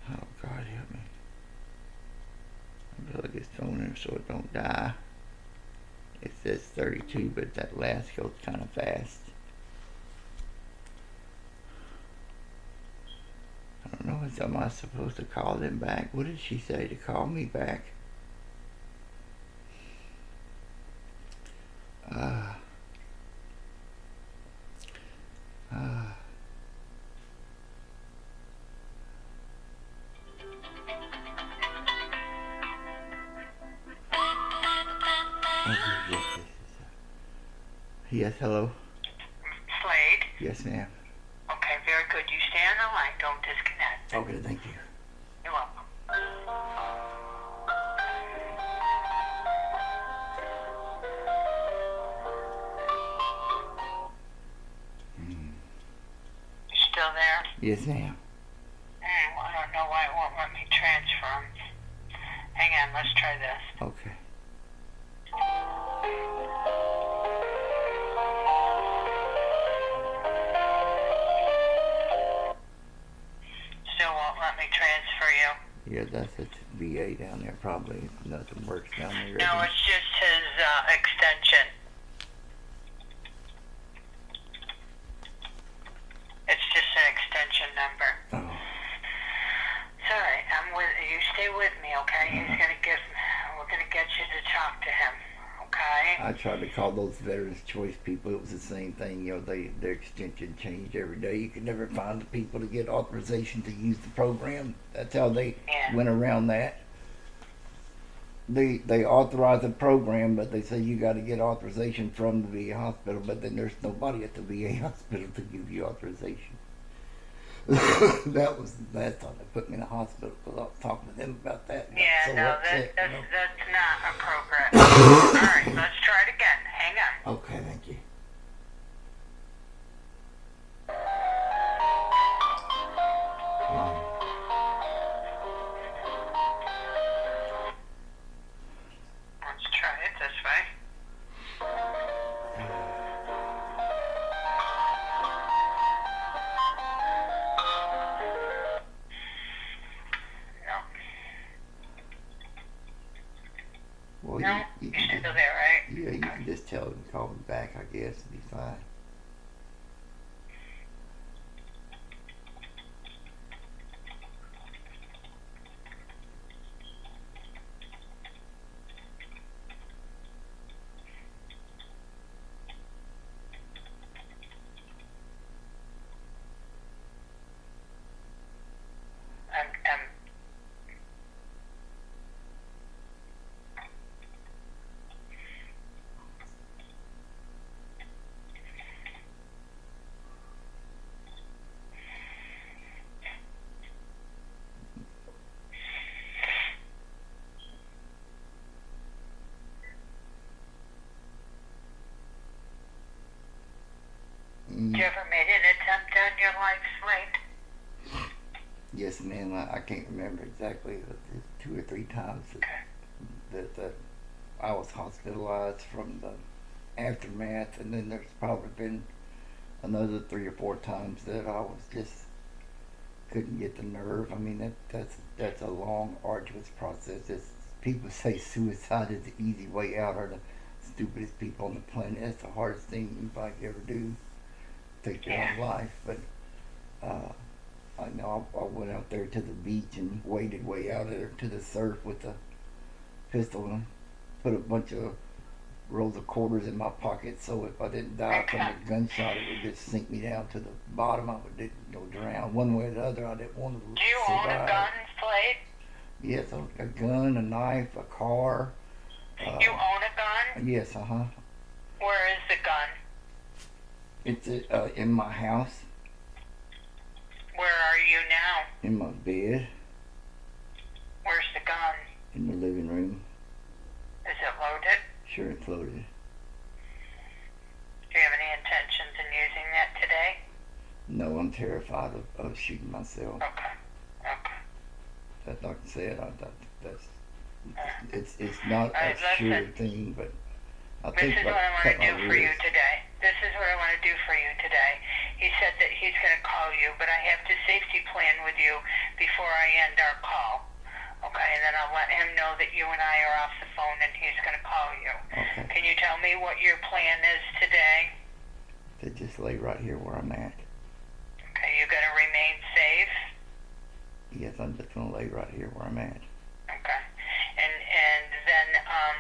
S1: Oh, God, help me. I'm going to get thrown in so it don't die. It says 32, but that last goes kind of fast. So am I supposed to call them back? What did she say to call me back? Uh, uh. Yes, hello.
S2: Slade?
S1: Yes, ma'am.
S2: Okay, very good. You stay on the line. Don't disconnect.
S1: Okay, thank you.
S2: You're welcome. You still there?
S1: Yes, ma'am.
S2: I don't know why it won't let me transfer them. Hang on, let's try this.
S1: Okay.
S2: Still won't let me transfer you.
S1: Yeah, that's a VA down there. Probably nothing works down there.
S2: No, it's just his extension. It's just an extension number.
S1: Oh.
S2: Sorry, I'm with you. Stay with me, okay? We're gonna get you to talk to him, okay?
S1: I tried to call those Veterans Choice people. It was the same thing. You know, their extension changed every day. You could never find the people to get authorization to use the program. That's how they went around that. They authorize the program, but they say you got to get authorization from the VA hospital. But then there's nobody at the VA hospital to give you authorization. That was the last time they put me in the hospital because I was talking to them about that.
S2: Yeah,
S1: so
S2: no,
S1: upset,
S2: that's not appropriate. All right, let's try it again. Hang on.
S1: Okay, thank you.
S2: Let's try it this way.
S1: Well,
S2: No,
S1: you
S2: you're
S1: can
S2: still there, right?
S1: yeah, you can just tell them to call me back, I guess, and be fine.
S2: I'm
S1: Mm,
S2: You ever made an attempt on your life, Slade?
S1: yes, ma'am. I can't remember exactly, but there's 2 or 3 times that I was hospitalized from the aftermath, and then there's probably been another 3 or 4 times that I was just couldn't get the nerve. I mean, that's a long, arduous process. People say suicide is the easy way out, or the stupidest people on the planet. That's the hardest thing anybody could ever do, take their own life. But I know I went out there to the beach and waded way out there to the surf with a pistol and put a bunch of rolls of quarters in my pocket, so if I didn't die from a gunshot, it would just sink me down to the bottom. I would drown one way or the other. I didn't want to
S2: Do you own a gun, Slade?
S1: Yes, a gun, a knife, a car.
S2: You own a gun?
S1: Yes,
S2: Where is the gun?
S1: It's in my house,
S2: Where are you now?
S1: in my bed,
S2: Where's the gun?
S1: in the living room.
S2: Is it loaded?
S1: Sure, it's loaded.
S2: Do you have any intentions in using that today?
S1: No, I'm terrified of shooting myself.
S2: Okay.
S1: That, like I said, it's not a sure thing, but I think
S2: This is what I want to do for you today. This is what I want to do for you today. He said that he's going to call you, but I have to safety plan with you before I end our call. Okay, and then I'll let him know that you and I are off the phone and he's going to call you.
S1: Okay.
S2: Can you tell me what your plan is today?
S1: To just lay right here where I'm at.
S2: Okay, you got to remain safe.
S1: lay right here where I'm at.
S2: Okay. And then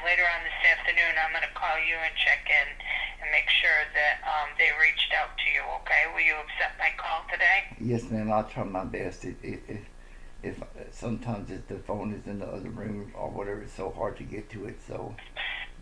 S2: later on this afternoon, I'm going to call you and check in and make sure that they reached out to you, okay? Will you accept my call today?
S1: Yes, ma'am. I'll try my best. If sometimes if the phone is in the other room or whatever, it's so hard to get to it. So,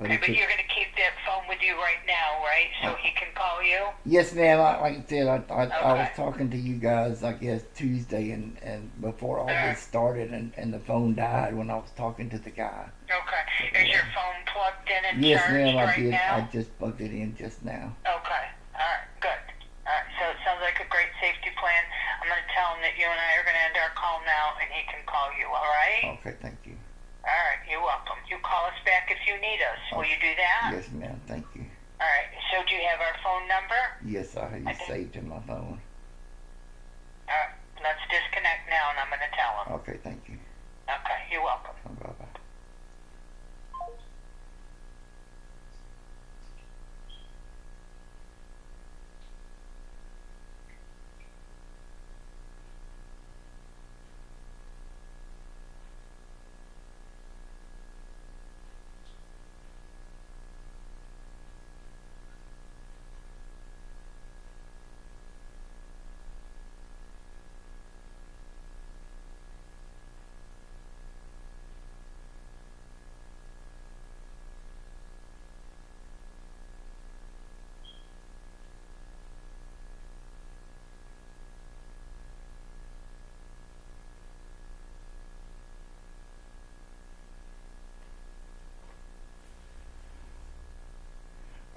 S2: Okay, but you're going to keep that phone with you right now, right? So he can call you?
S1: Yes, ma'am. Like I said, I was
S2: Okay.
S1: talking to you guys, I guess, Tuesday, and before all this started, and the phone died when I was talking to the guy.
S2: Okay. Is your phone plugged in and
S1: Yes,
S2: charged
S1: ma'am. I
S2: right
S1: did.
S2: now?
S1: I just plugged it in just now.
S2: Okay. All right. Good. All right. So it sounds like a great safety plan. I'm going to tell him that you and I are going to end our call now, and he can call you. All right?
S1: Okay. Thank you.
S2: All right. You're welcome. You call us back if you need us. Will you do that?
S1: Yes, ma'am. Thank you.
S2: All right. So do you have our phone number?
S1: Yes, I have you saved in my phone.
S2: All right. Let's disconnect now, and I'm going to tell him.
S1: Okay. Thank you.
S2: Okay. You're welcome.
S1: Bye bye.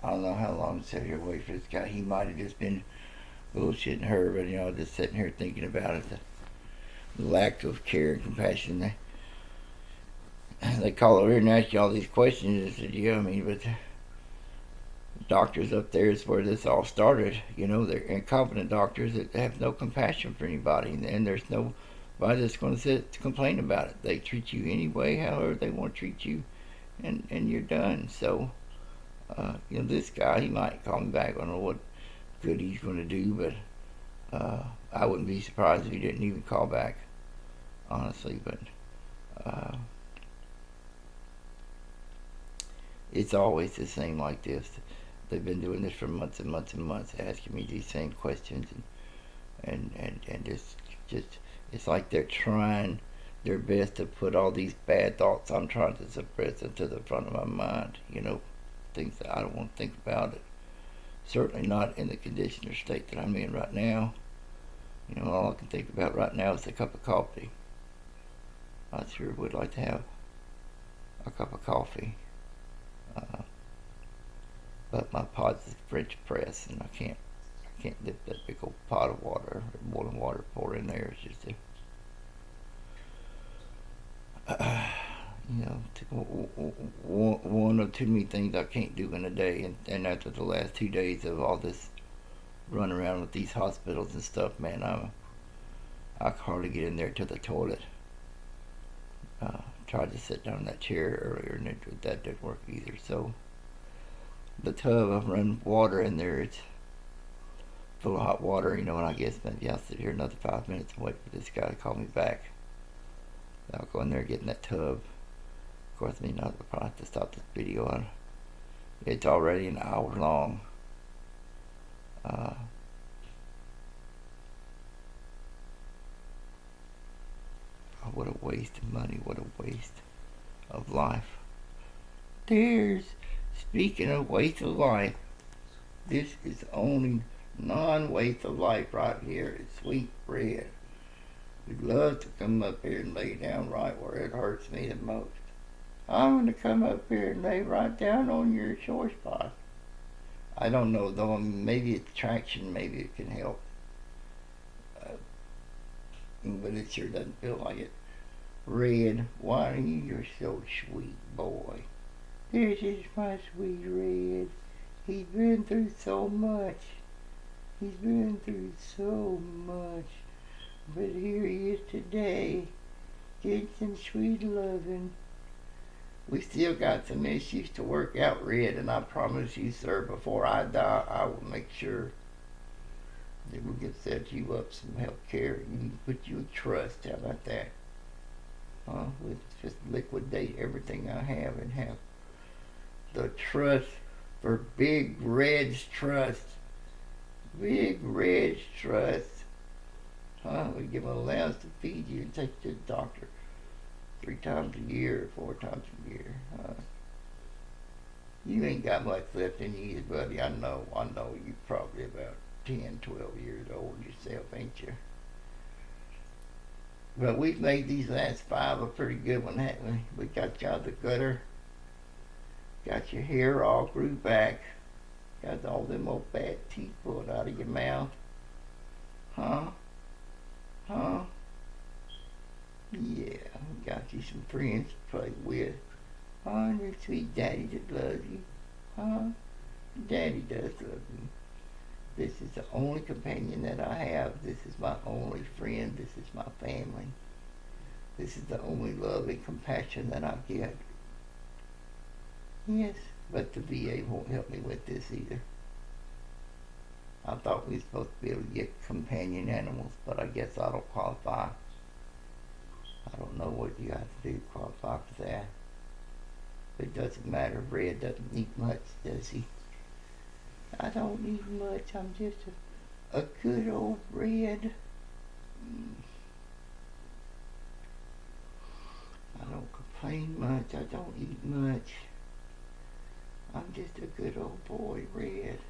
S1: I don't know how long to sit here wait for this guy. He might have just been bullshitting her, but just sitting here thinking about it. The lack of care and compassion. They call over here and ask you all these questions. I said, yeah, but the doctors up there is where this all started. They're incompetent doctors that have no compassion for anybody, and there's nobody that's going to sit to complain about it. They treat you anyway, however they want to treat you, and you're done. So, this guy, he might call me back. I don't know what good he's going to do, but I wouldn't be surprised if he didn't even call back, honestly. But it's always the same like this. They've been doing this for months and months and months, asking me these same questions, and just it's like they're trying their best to put all these bad thoughts I'm trying to suppress into the front of my mind. Things that I don't want to think about it. Certainly not in the condition or state that I'm in right now. All I can think about right now is a cup of coffee. I sure would like to have a cup of coffee. But my pot's is French press, and I can't dip that big old pot of water, boiling water, pour in there. It's just one or too many things I can't do in a day, and after the last 2 days of all this run around with these hospitals and stuff, man, I can hardly get in there to the toilet. Tried to sit down in that chair earlier, and that didn't work either. So the tub, I've run water in there. It's full of hot water, and I guess maybe I'll sit here another 5 minutes and wait for this guy to call me back. I'll go in there and get in that tub. Of course, I'll probably have to stop this video. It's already an hour long. What a waste of money. What a waste of life. Speaking of waste of life, this is the only non-waste of life right here. It's sweet bread. We'd love to come up here and lay down right where it hurts me the most. I'm going to come up here and lay right down on your sore spot. I don't know though. Maybe it's traction. Maybe it can help. But it sure doesn't feel like it. Red, why are you're so sweet, boy. This is my sweet Red. He's been through so much. He's been through so much. But here he is today. Get some sweet loving. We still got some issues to work out, Red, and I promise you, sir, before I die, I will make sure that we can set you up some health care and put you in trust. How about that? with just liquidate everything I have and have the trust for Big Red's trust. Big Red's trust. We give them allowance to feed you and take you to the doctor 3 times a year, 4 times a year. You ain't got much left in you either, buddy. I know you probably about 10, 12 years old yourself, ain't you? But we've made these last 5 a pretty good one, haven't we? We got you out of the gutter. Got your hair all grew back. Got all them old bad teeth pulled out of your mouth. Huh? Yeah, we got you some friends to play with. Oh, your sweet daddy that loves you. Daddy does love you. This is the only companion that I have. This is my only friend. This is my family. This is the only love and compassion that I get. Yes, but the VA won't help me with this either. I thought we were supposed to be able to get companion animals, but I guess I don't qualify. I don't know what you have to do to qualify for that. It doesn't matter. Red doesn't need much, does he? I don't need much. I'm just a good old Red. I don't complain much. I don't eat much. I'm just a good old boy, Red.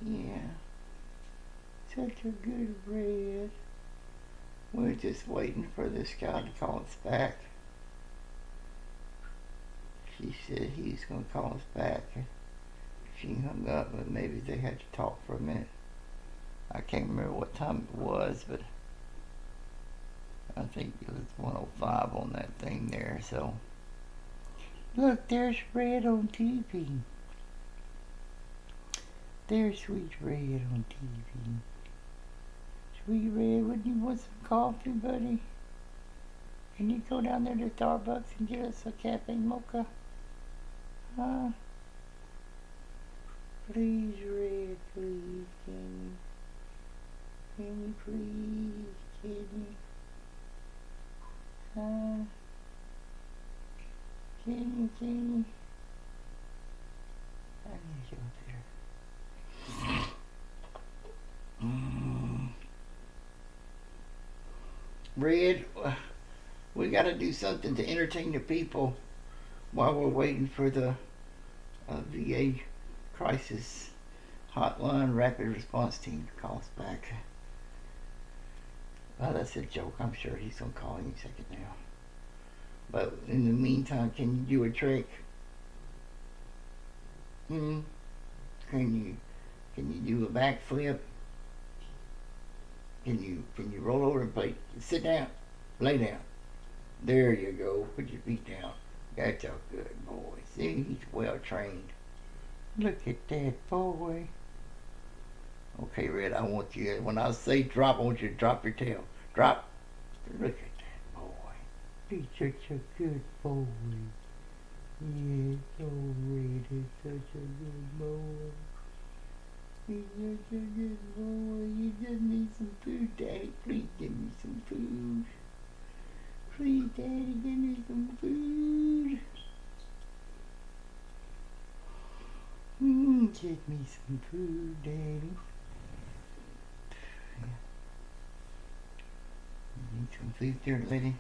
S1: Yeah. Such a good Red. We're just waiting for this guy to call us back. She said he's going to call us back. She hung up, but maybe they had to talk for a minute. I can't remember what time it was, but I think it was 1:05 on that thing there, so. Look, there's Red on TV. There's sweet Red on TV. Sweet Red, wouldn't you want some coffee, buddy? Can you go down there to Starbucks and get us a cafe mocha? Huh? Please, Red, please, can you please, can you? Huh? Can you? I need you up there. Red, we gotta do something to entertain the people while we're waiting for the VA crisis hotline rapid response team to call us back. Well, that's a joke. I'm sure he's gonna call any second now. But in the meantime, can you do a trick? Can you do a backflip? Can you roll over and play? Sit down, lay down. There you go. Put your feet down. That's a good boy. See, he's well trained. Look at that boy. Okay, Red, I want you, when I say drop, I want you to drop your tail. Drop. Look at that boy. He's such a good boy. Yes, oh, Red is such a good boy. He's such a good boy. You just need some food, Daddy. Please give me some food. Please, Daddy, give me some food. Get me some food, Daddy. Need some food there, lady.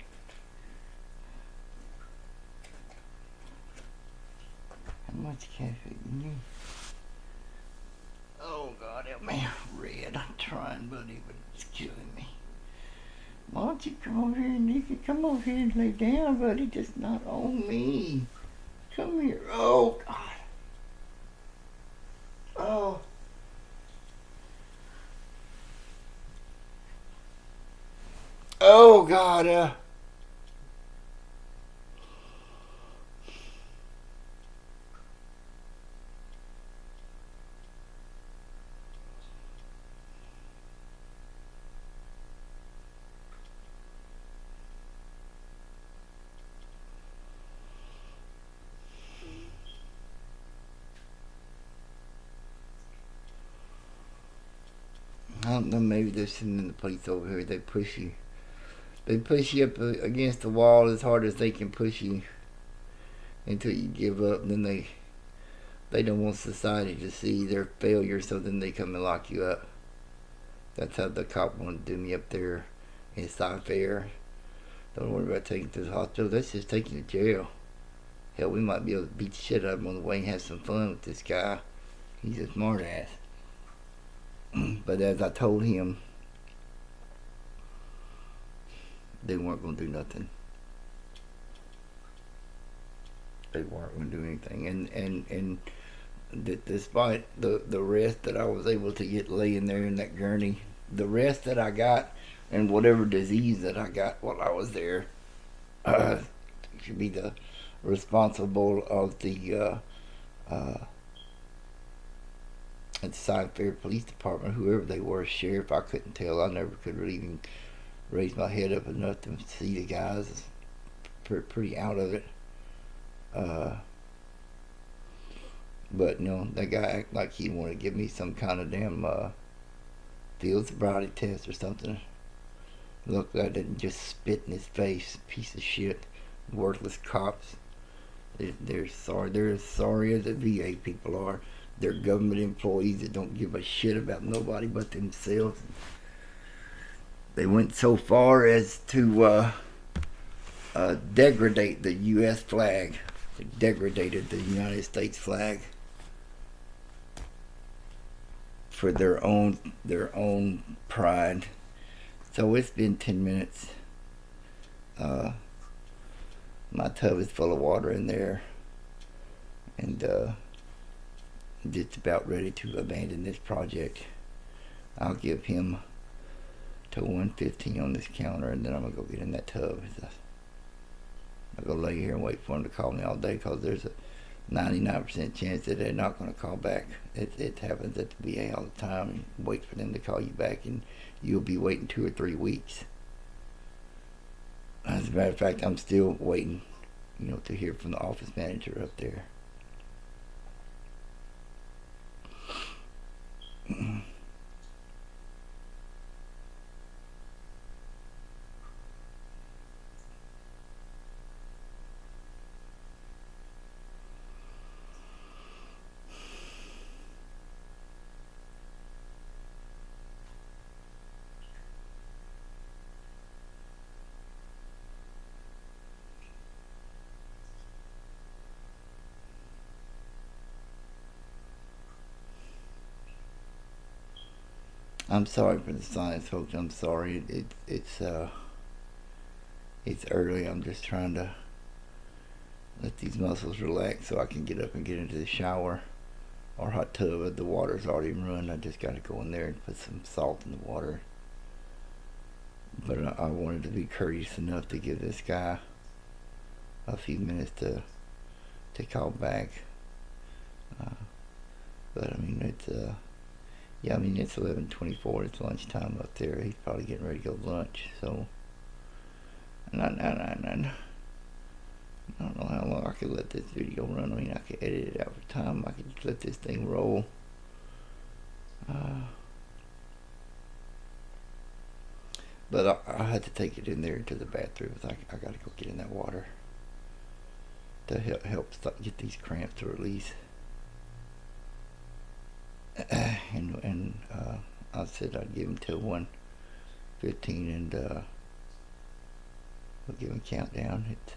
S1: How much caffeine you need? Oh, God help me. Red, I'm trying, buddy, but it's killing me. Why don't you come over here and you can come over here and lay down, buddy, just not on me. Come here. Oh, God. Oh. Oh, God. I don't know, maybe they're sending the police over here. They push you. They push you up against the wall as hard as they can push you until you give up. And then they don't want society to see their failure, so then they come and lock you up. That's how the cop wanted to do me up there in Fair. Don't worry about taking to the hospital. Let's just take you to jail. Hell, we might be able to beat the shit out of him on the way and have some fun with this guy. He's a smart ass. But as I told him, they weren't going to do nothing. They weren't going to do anything. And despite the rest that I was able to get laying there in that gurney, the rest that I got and whatever disease that I got while I was there should be the responsible of the Side Fair Police Department, whoever they were, sheriff, I couldn't tell. I never could really even raise my head up enough to see the guys. Pretty out of it. But that guy acted like he wanted to give me some kind of damn field sobriety test or something. Look, I didn't just spit in his face. Piece of shit. Worthless cops. They're sorry. They're as sorry as the VA people are. They're government employees that don't give a shit about nobody but themselves. They went so far as to degrade the U.S. flag. They degraded the United States flag for their own pride. So it's been 10 minutes. My tub is full of water in there, and just about ready to abandon this project. I'll give him till 1:15 on this counter, and then I'm gonna go get in that tub. I'll go lay here and wait for him to call me all day, because there's a 99% chance that they're not going to call back. It happens at the VA all the time. You wait for them to call you back, and you'll be waiting 2 or 3 weeks. As a matter of fact, I'm still waiting, to hear from the office manager up there. I'm sorry for the silence, folks. I'm sorry. It's early. I'm just trying to let these muscles relax so I can get up and get into the shower or hot tub. The water's already run. I just got to go in there and put some salt in the water. But I wanted to be courteous enough to give this guy a few minutes to call back. But I mean, it's 11:24. It's lunchtime up there. He's probably getting ready to go lunch. So, I don't know how long I could let this video run. I mean, I could edit it out for time. I could just let this thing roll. But I had to take it in there to the bathroom. I got to go get in that water to help get these cramps to release. And I said I'd give him till 1:15, and we'll give him a countdown. It's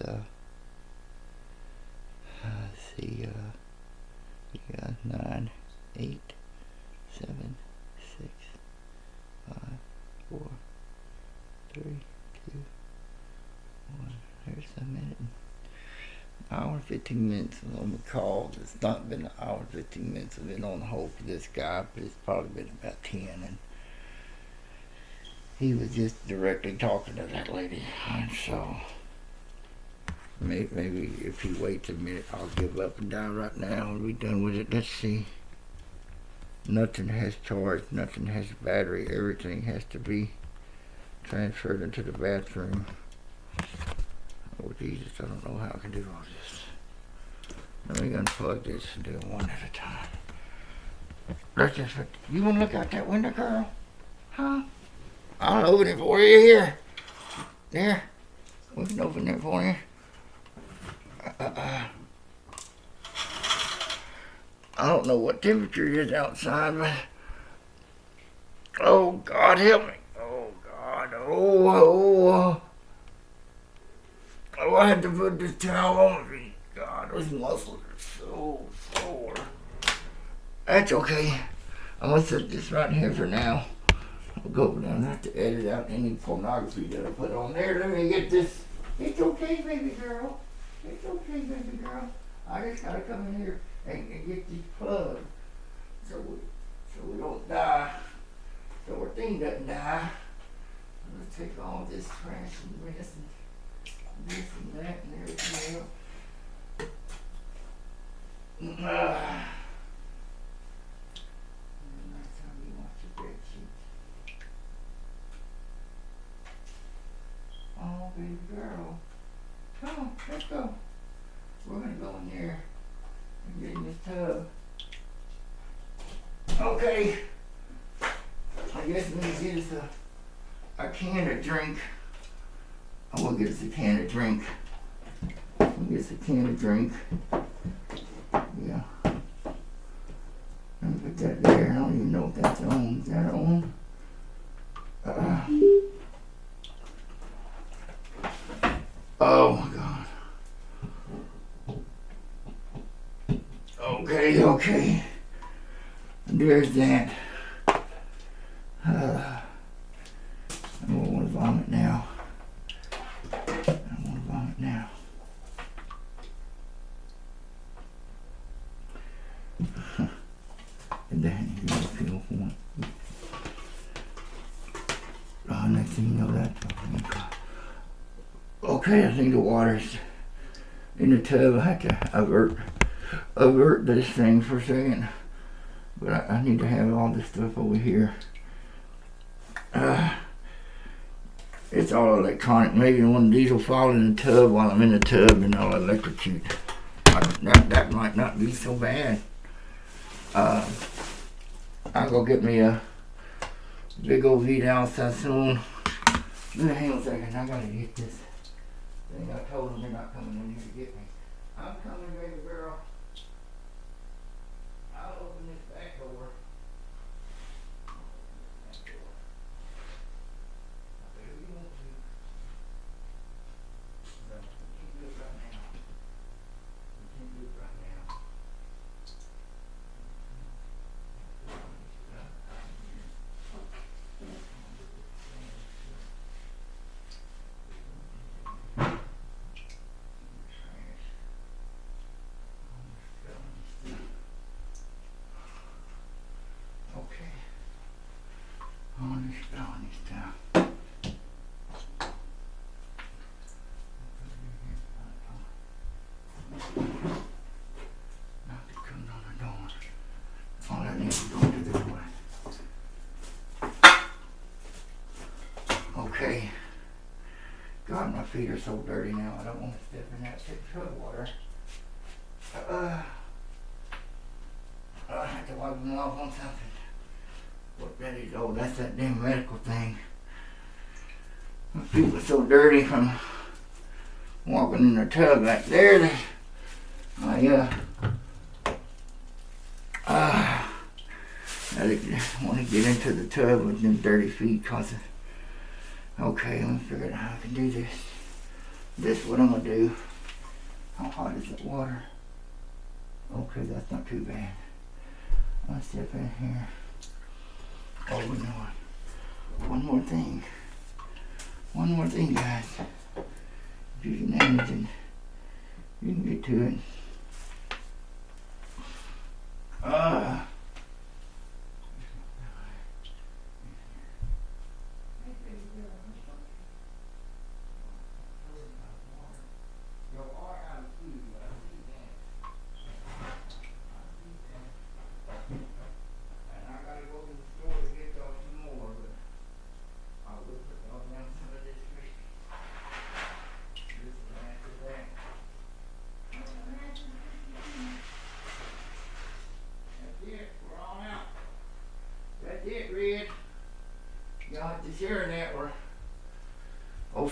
S1: let's see, we got 9, 8, 7, 6, 5, 4, 3, 2, 1. There's a minute. Hour 15 minutes on the call. It's not been an hour 15 minutes. I've been on hold for this guy, but it's probably been about 10, and he was just directly talking to that lady. And so maybe if he waits a minute, I'll give up and die right now and be done with it. Let's see. Nothing has charge, nothing has battery. Everything has to be transferred into the bathroom. Oh Jesus, I don't know how I can do all this. Let me unplug this and do it one at a time. Let's just, you wanna look out that window, girl? Huh? I'll open it for you here. There. We can open that for you. I don't know what temperature it is outside, but oh God, help me! Oh God! Oh! I had to put this towel on me. God, those muscles are so sore. That's okay. I'm gonna set this right here for now. I'll go down. I have to edit out any pornography that I put on there. Let me get this. It's okay, baby girl. It's okay, baby girl. I just gotta come in here and get these plugs so we don't die. So our thing doesn't die. I'm gonna take all this trash and this and that and everything else. Next time you wash your bed sheets. Oh, baby girl. Come on, let's go. We're gonna go in there and get in this tub. Okay. I guess we need to get us a can of drink. I will get us a can of drink. We'll get us a can of drink. Yeah. Let me put that there. I don't even know if that's on. Is that on? Oh my God. Okay. There's that. I don't want to vomit now. And then you don't feel for it. Next thing you know that. Okay, I think the water's in the tub. I have to avert this thing for a second. But I need to have all this stuff over here. It's all electronic. Maybe one of these will fall in the tub while I'm in the tub and I'll electrocute. That might not be so bad. I'll go get me a big old V-Down soon. Hang on a second. I gotta get this thing. I told them they're not coming in here to get me. I'm coming, baby girl. I'll open this back door. Okay. God, my feet are so dirty now. I don't want to step in that tub water. I have to wipe them off on something. What that is? Oh, that's that damn medical thing. My feet were so dirty from walking in the tub back there that I want to get into the tub with them dirty feet cause okay, let me figure out how I can do this. This is what I'm gonna do. How hot is the water? Okay, that's not too bad. I'll step in here. Oh, you know what? One more thing, guys. If you can anything, you can get to it.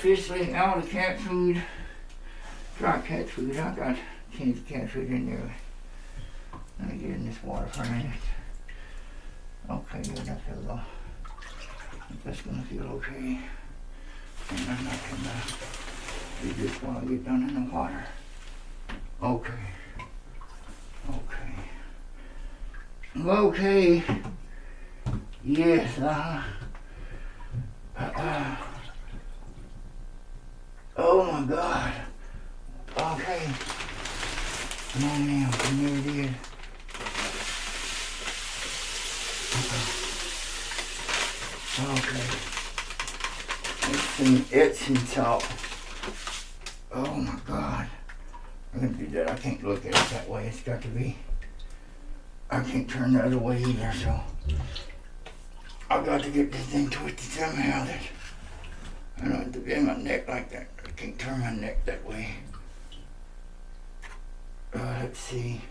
S1: officially out of cat food. Dry cat food. I got cans of cat food in there. Let me get in this water for a minute. Okay, good. I think that's gonna feel okay. And I'm not gonna do this while I get done in the water. Okay. Okay. Yes, oh my God. Okay. Come on now, come here, dear. Okay. It's some Epsom salt. Oh my God. I'm gonna do that. I can't look at it that way. It's got to be. I can't turn the other way either, so I got to get this thing twisted somehow. That I don't have to bend my neck like that. I can't turn my neck that way. Let's see.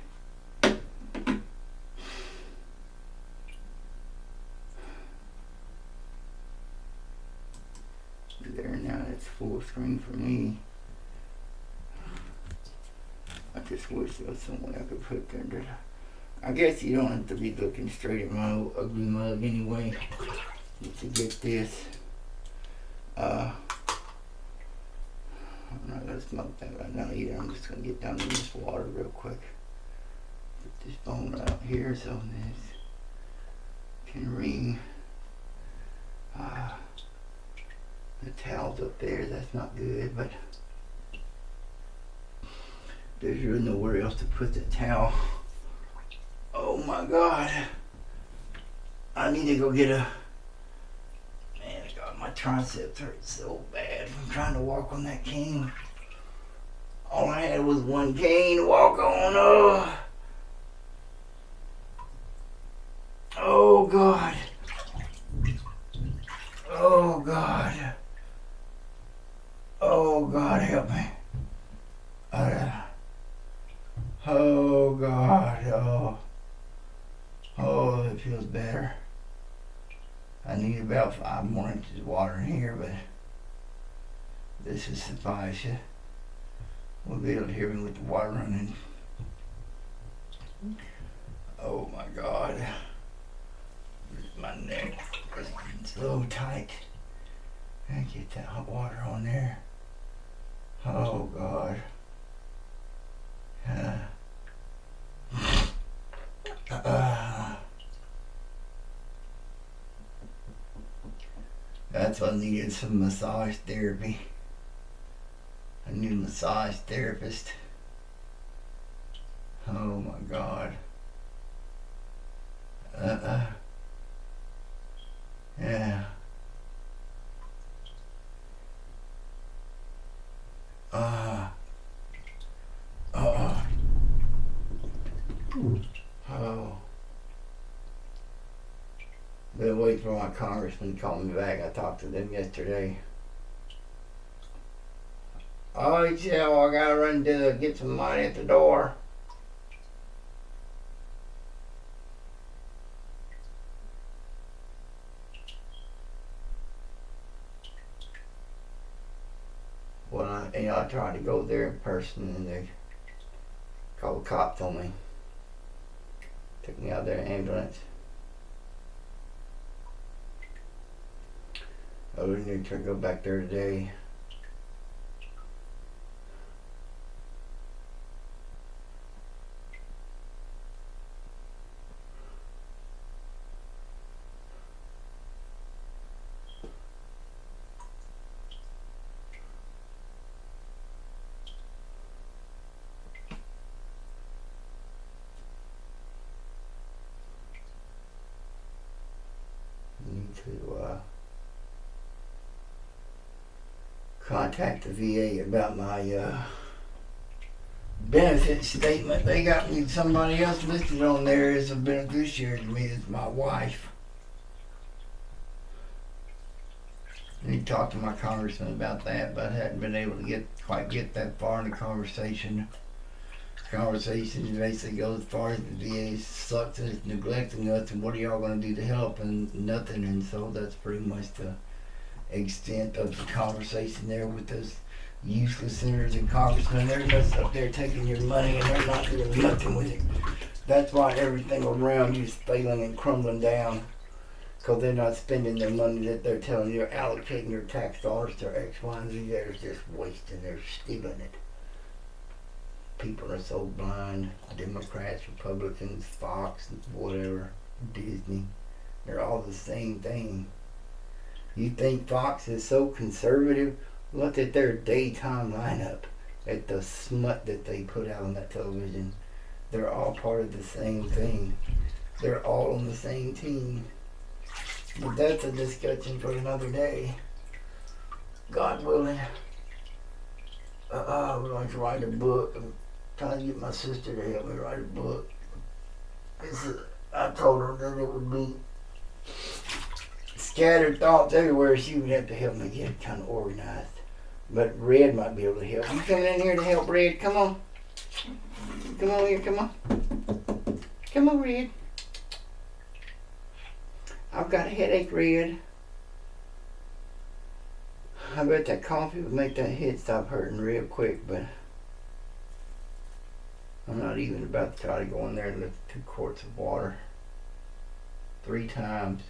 S1: There now, it's full screen for me. I just wish there was someone I could put there. I guess you don't have to be looking straight at my old ugly mug anyway to get this. I'm not gonna smoke that right now either. I'm just gonna get down in this water real quick. Put this bone out here so this can ring. The towel's up there. That's not good, but there's really nowhere else to put the towel. Oh my God. I need to go get a... Man, God, my triceps hurt so bad from trying to walk on that cane. All I had was one cane to walk on. Oh God. Oh God. Oh God, help me. Oh God. Oh, it feels better. I need about 5 more inches of water in here, but this is suffice. We'll be able to hear me with the water running. Oh my God. My neck is so tight. I get that hot water on there. Oh God. That's what I needed, some massage therapy. I need a massage therapist. Oh my God. Yeah. Oh. Been waiting for my congressman to call me back. I talked to them yesterday. Oh, he said, well, I gotta run to get some money at the door. Well, I tried to go there in person and they called the cops on me. Took me out there in an ambulance. I really need to go back there today. Need to contact the VA about my benefit statement. They got me somebody else listed on there as a beneficiary to me, as my wife. I need to talk to my congressman about that, but I hadn't been able to quite get that far in the conversation. The conversation basically goes as far as the VA sucks and it's neglecting us, and what are y'all going to do to help, and nothing. And so that's pretty much the extent of the conversation there with those useless senators and congressmen. They're just up there taking your money and they're not doing nothing with it. That's why everything around you is failing and crumbling down. Because they're not spending their money that they're telling you, they're allocating your tax dollars to X, Y, and Z. They're just wasting, they're stealing it. People are so blind. Democrats, Republicans, Fox, whatever, Disney. They're all the same thing. You think Fox is so conservative? Look at their daytime lineup, at the smut that they put out on that television. They're all part of the same thing. They're all on the same team. But that's a discussion for another day. God willing. I would like to write a book. I'm trying to get my sister to help me write a book. I told her that it would be scattered thoughts everywhere. She would have to help me get it kind of organized. But Red might be able to help. You coming in here to help, Red? Come on. Come on here, come on. Come on, Red. I've got a headache, Red. I bet that coffee would make that head stop hurting real quick, but I'm not even about to try to go in there and lift 2 quarts of water 3 times.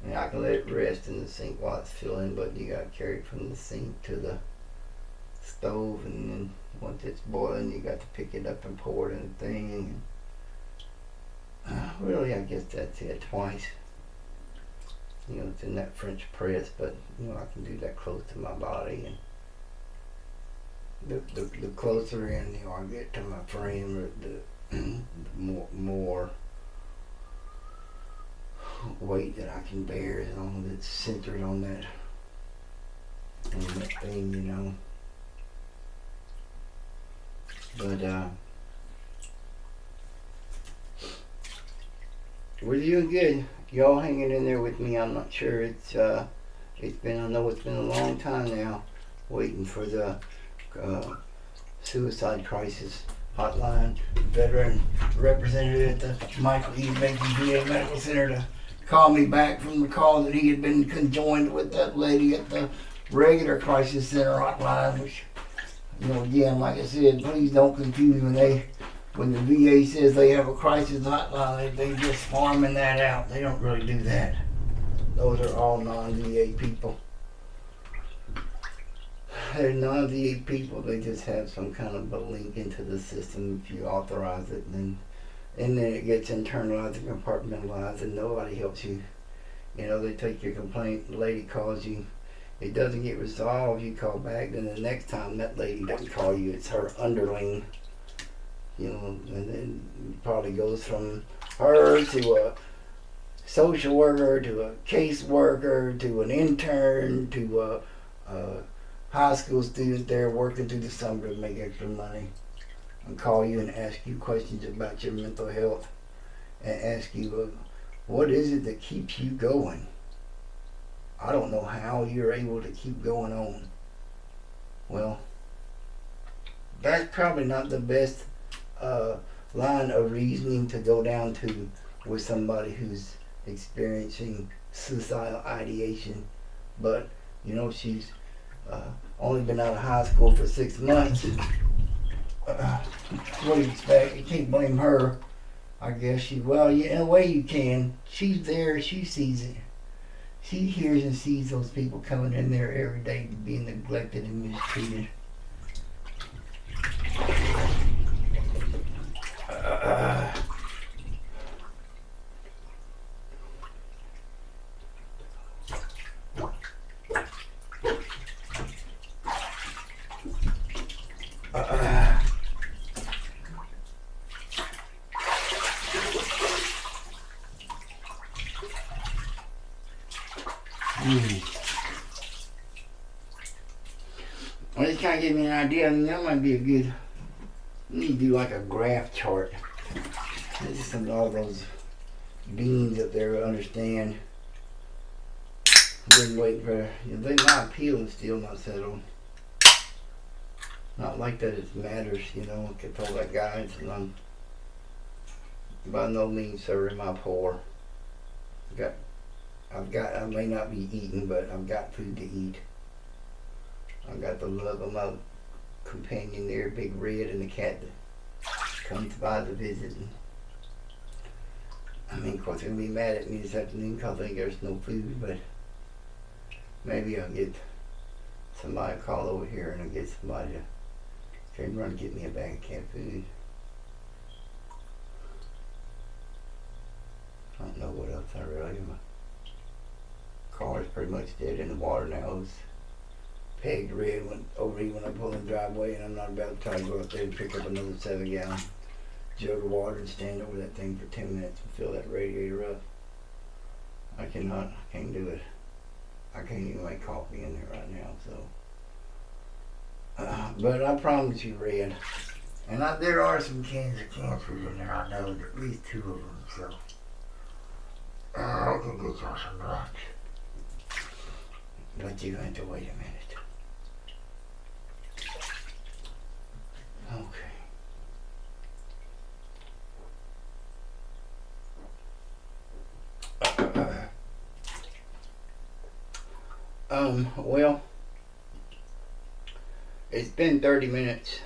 S1: And I can let it rest in the sink while it's filling, but you gotta carry it from the sink to the stove, and then once it's boiling, you got to pick it up and pour it in the thing. Really, I guess that's it, twice. You know, it's in that French press, but you know, I can do that close to my body, and the closer in, you know, I get to my frame, the more weight that I can bear, as long as it's centered on that thing, you know. But we're doing good. Y'all hanging in there with me. I'm not sure. I know it's been a long time now, waiting for the suicide crisis hotline veteran representative at the Michael E. Baker VA Medical Center to call me back from the call that he had been conjoined with that lady at the regular crisis center hotline, which, you know, again, like I said, please don't confuse when the VA says they have a crisis hotline, they just farming that out. They don't really do that. Those are all non-VA people. They're non-VA people. They just have some kind of a link into the system if you authorize it, and then it gets internalized and compartmentalized, and nobody helps you. You know, they take your complaint, the lady calls you, it doesn't get resolved, you call back, then the next time that lady doesn't call you, it's her underling. You know, and then it probably goes from her to a social worker to a caseworker to an intern to a high school student there working through the summer to make extra money, and call you and ask you questions about your mental health and ask you, what is it that keeps you going? I don't know how you're able to keep going on. Well, that's probably not the best line of reasoning to go down to with somebody who's experiencing suicidal ideation. But, you know, she's only been out of high school for 6 months. What do you expect? You can't blame her. I guess well, yeah, in a way you can. She's there, she sees it. She hears and sees those people coming in there every day being neglected and mistreated. Well, this kind of gave me an idea. I mean, that might be a good. We need to do like a graph chart. This is some of all those beans up there to understand. Been waiting for, you know, my appeal is still not settled. Not like that it matters, you know. I could tell that guy, and I'm by no means serving my poor.
S3: I may not be eating, but I've got food to eat. I've got the love of my companion there, Big Red, and the cat that comes by to visit. And, I mean, of course, they're going to be mad at me this afternoon because I think there's no food, but maybe I'll get somebody to call over here and I'll get somebody to turn around and get me a bag of cat food. I don't know what else I really am. My car is pretty much dead in the water now. It's pegged red when I pull in the driveway, and I'm not about to try to go up there and pick up another 7-gallon jug of water and stand over that thing for 10 minutes and fill that radiator up. I can't do it. I can't even make coffee in there right now, so. But I promise you, Red, and there are some cans of canned food in there. I know at least 2 of them, so. I can get y'all some lunch. But you have to wait a minute. Okay. Well, it's been 30 minutes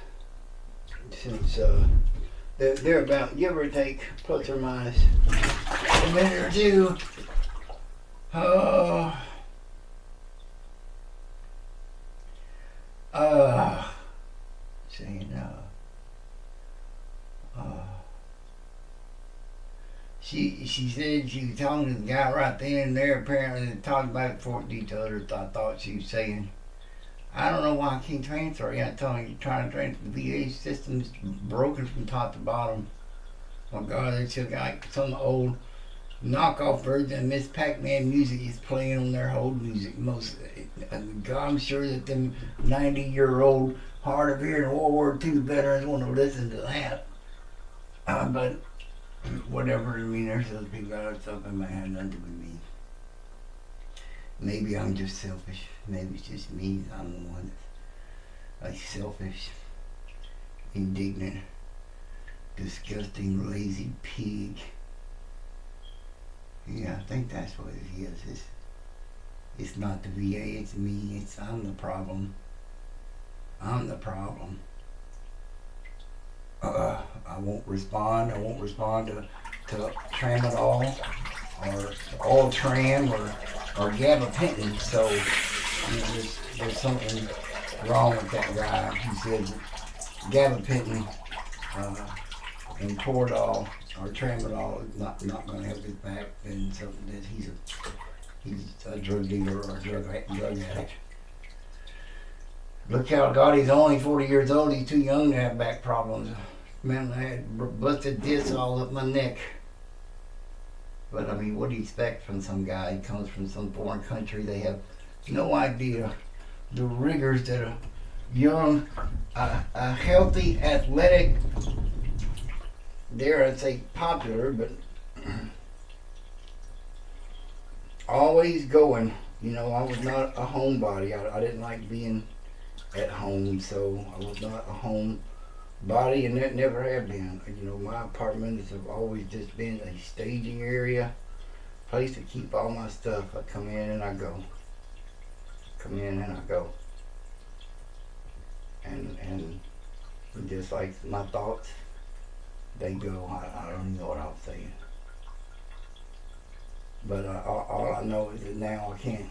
S3: since, they're about, give or take, plus or minus a minute or two. Saying, she said she was talking to the guy right then and there. Apparently they talked back and forth to each other. I thought she was saying, I don't know why I can't transfer. Yeah, telling you trying to transfer. The VA system's broken from top to bottom. My God, they still got some old knockoff version of Miss Pac-Man music is playing on their old music. I'm sure that them 90-year-old hard of hearing World War II veterans want to listen to that. But whatever, I mean, there's those people out there stuff in my hand, nothing to me. Maybe I'm just selfish. Maybe it's just me. I'm the one that's like selfish, indignant, disgusting, lazy pig. Yeah, I think that's what it is. It's not the VA, it's me. I'm the problem. I'm the problem. I won't respond. I won't respond to tramadol or Ultram or gabapentin. So there's something wrong with that guy. He said gabapentin and Toradol or tramadol is not going to help his back, and something that he's a drug dealer or a drug addict. Look how God, he's only 40 years old. He's too young to have back problems. Man, I had busted discs all up my neck. But I mean, what do you expect from some guy? He comes from some foreign country. They have no idea the rigors that a young, a healthy, athletic, dare I say popular, but always going. You know, I was not a homebody. I didn't like being at home, so I was not a home body, and that never have been. You know, my apartments have always just been a staging area, place to keep all my stuff. I come in and I go. Come in and I go. And just like my thoughts, they go. I don't even know what I was saying. But all I know is that now I can't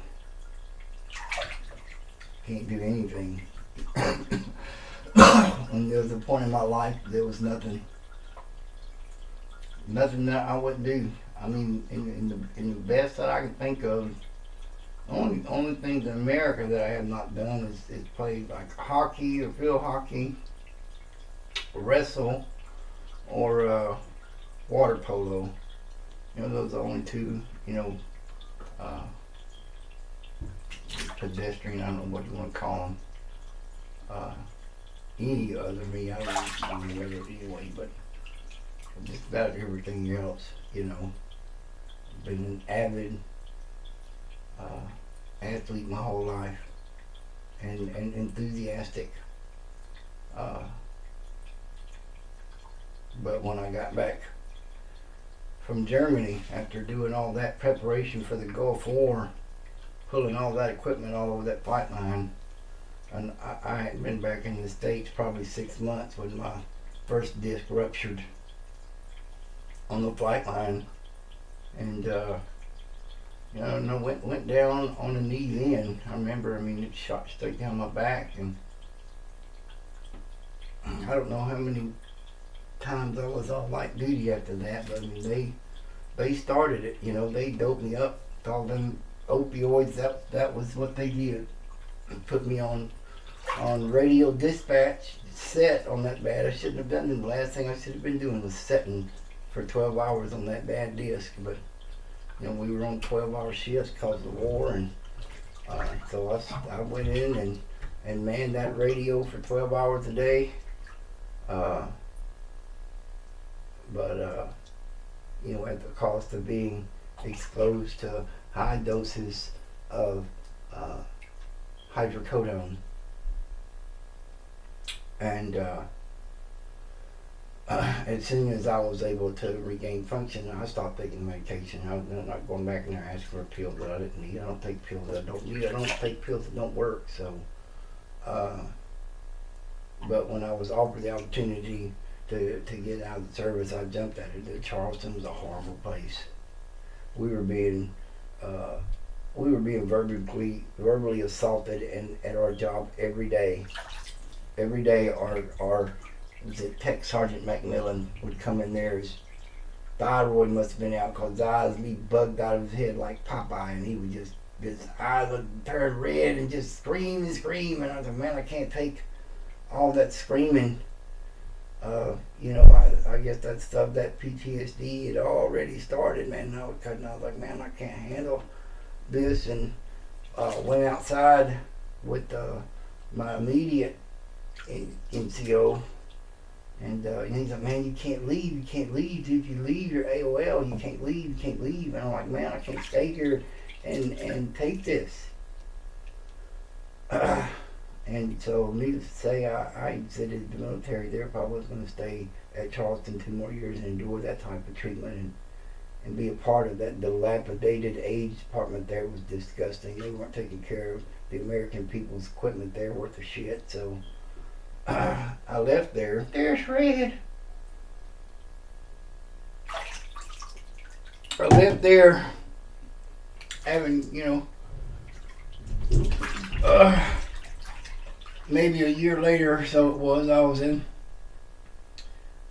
S3: do anything. And there was a point in my life there was nothing that I wouldn't do. I mean, in the best that I can think of, only things in America that I have not done is play like hockey or field hockey, or wrestle, or water polo. You know, those are the only two, you know, pedestrian, I don't know what you want to call them. Any other me, I don't know whether anyway, but just about everything else, you know. Been an avid athlete my whole life, and enthusiastic. But when I got back from Germany after doing all that preparation for the Gulf War, pulling all that equipment all over that flight line. And I hadn't been back in the States probably 6 months when my first disc ruptured on the flight line. And, went down on the knee then. I remember, it shot straight down my back. And I don't know how many times I was off light duty after that, but they started it, they doped me up with all them opioids. That was what they did. Put me on radio dispatch set on that bad. I shouldn't have done it. The last thing I should have been doing was setting for 12 hours on that bad disc. But we were on 12-hour shifts because of the war, and so I went in and manned that radio for 12 hours a day. But at the cost of being exposed to high doses of hydrocodone. And as soon as I was able to regain function, I stopped taking medication. I'm not going back in there asking for a pill that I didn't need. I don't take pills that I don't need. I don't take pills that don't work. So, but when I was offered the opportunity to get out of the service, I jumped at it. Charleston was a horrible place. We were being verbally assaulted at our job every day. Every day, our Tech Sergeant Macmillan would come in there. His thyroid must have been out because his eyes would be bugged out of his head like Popeye, and he would his eyes would turn red and just scream and scream. And I was like, man, I can't take all that screaming. I guess that stuff, that PTSD had already started, man. And I was like, man, I can't handle this, and went outside with my immediate NCO, and he's like, man, you can't leave. If you leave, you're AOL. You can't leave. And I'm like, man, I can't stay here and take this. And so, needless to say, I exited the military there. If I was going to stay at Charleston 2 more years and endure that type of treatment and be a part of that dilapidated AIDS department there was disgusting. They weren't taking care of the American people's equipment there worth of shit. So I left there. There's Red. I left there having, maybe a year later or so it was, I was in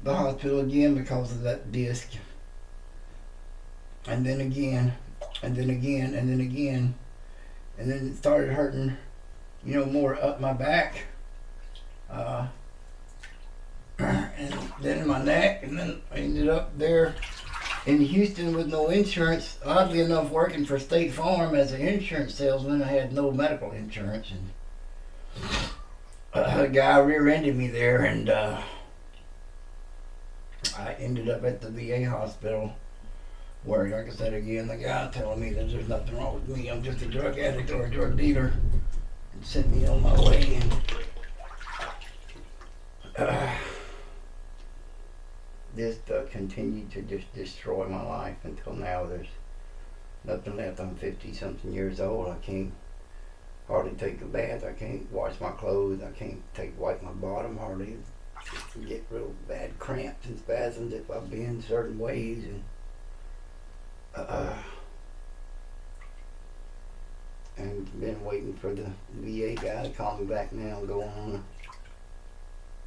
S3: the hospital again because of that disc. And then again, and then again, and then again. And then it started hurting, more up my back. And then in my neck, and then I ended up there in Houston with no insurance. Oddly enough, working for State Farm as an insurance salesman. I had no medical insurance, and a guy rear-ended me there, and I ended up at the VA hospital where, like I said again, the guy telling me that there's nothing wrong with me. I'm just a drug addict or a drug dealer, and sent me on my way. And this continued to just destroy my life until now. There's nothing left. I'm 50-something years old. I can't hardly take a bath. I can't wash my clothes. I can't wipe my bottom hardly. I get real bad cramps and spasms if I bend certain ways. And been waiting for the VA guy to call me back now, going on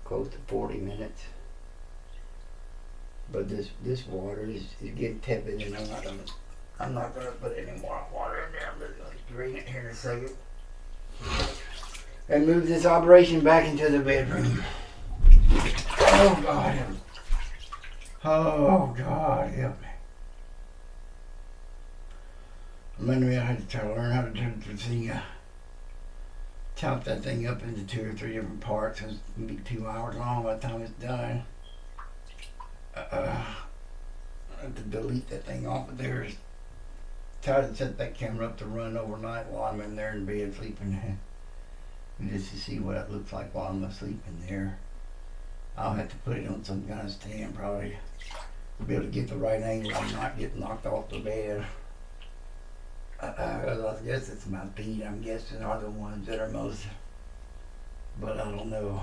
S3: close to 40 minutes. But this water is getting tepid, and I'm not gonna put any more water in there. I'm just gonna drain it here in a second and move this operation back into the bedroom. Oh God help me. Oh God help me. I had to try to learn how to do the thing. Chop that thing up into 2 or 3 different parts. It's gonna be 2 hours long by the time it's done. I have to delete that thing off of there. Try to set that camera up to run overnight while I'm in there in bed sleeping. Just to see what it looks like while I'm asleep in there. I'll have to put it on some kind of stand, probably be able to get the right angle and not get knocked off the bed. I guess it's my feet, I'm guessing, are the ones that are most, but I don't know.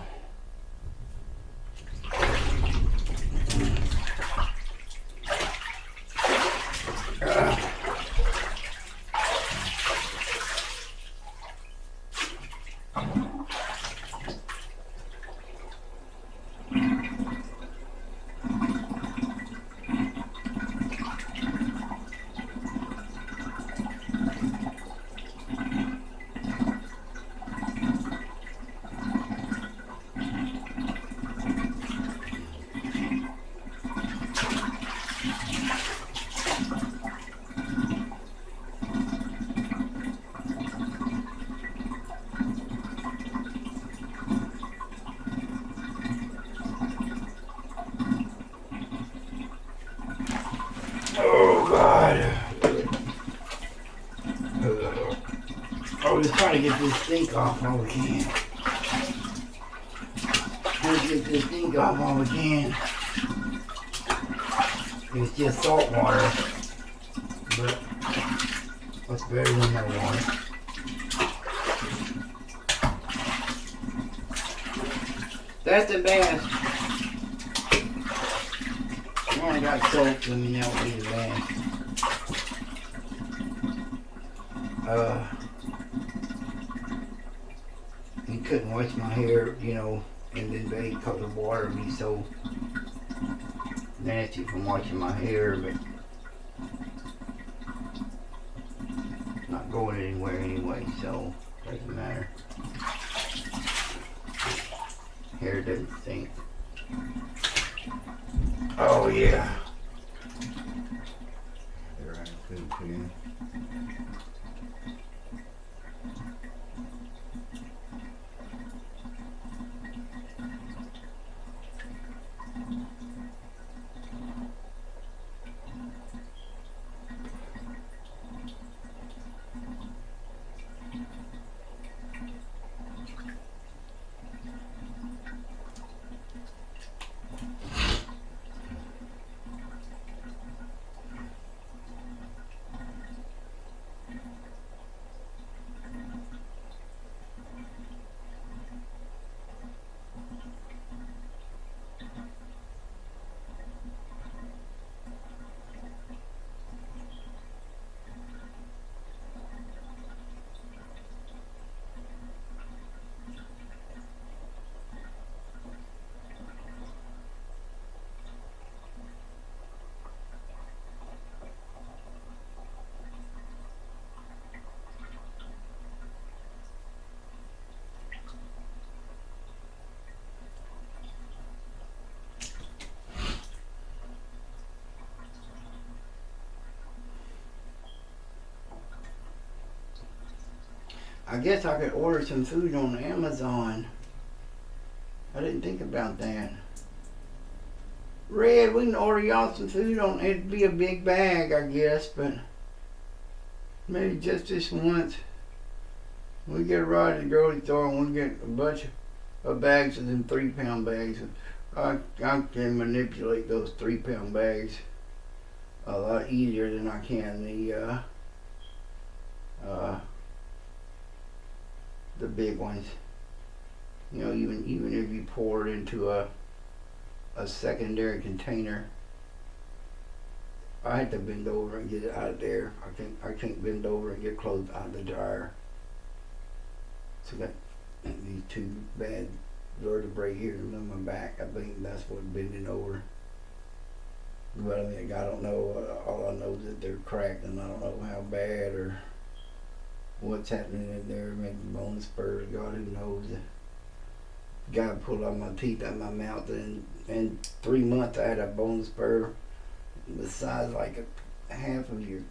S3: Oh God. I was trying to get this stink off while we can. Trying to get this stink off while we can. It's just salt water, but it's better than no water. That's the best. I got soap, let me know what it is. You couldn't wash my hair, you know, in this day because the water would be so nasty from washing my hair, but not going anywhere anyway, so doesn't matter. Hair doesn't stink. Oh yeah. There I have food too. I guess I could order some food on Amazon. I didn't think about that. Red, we can order y'all some food on, it'd be a big bag, I guess, but maybe just this once. We get a ride to the grocery store and we get a bunch of bags of them 3-pound bags. I can manipulate those 3-pound bags a lot easier than I can the big ones. You know, even if you pour it into a secondary container, I had to bend over and get it out of there. I can't bend over and get clothes out of the dryer. So got these 2 bad vertebrae here on my back. I think that's what bending over. But I mean, I don't know. All I know is that they're cracked, and I don't know how bad or what's happening in there. Maybe bone spurs. God who knows. The guy pulled all my teeth out of my mouth, and in 3 months I had a bone spur the size like a half of your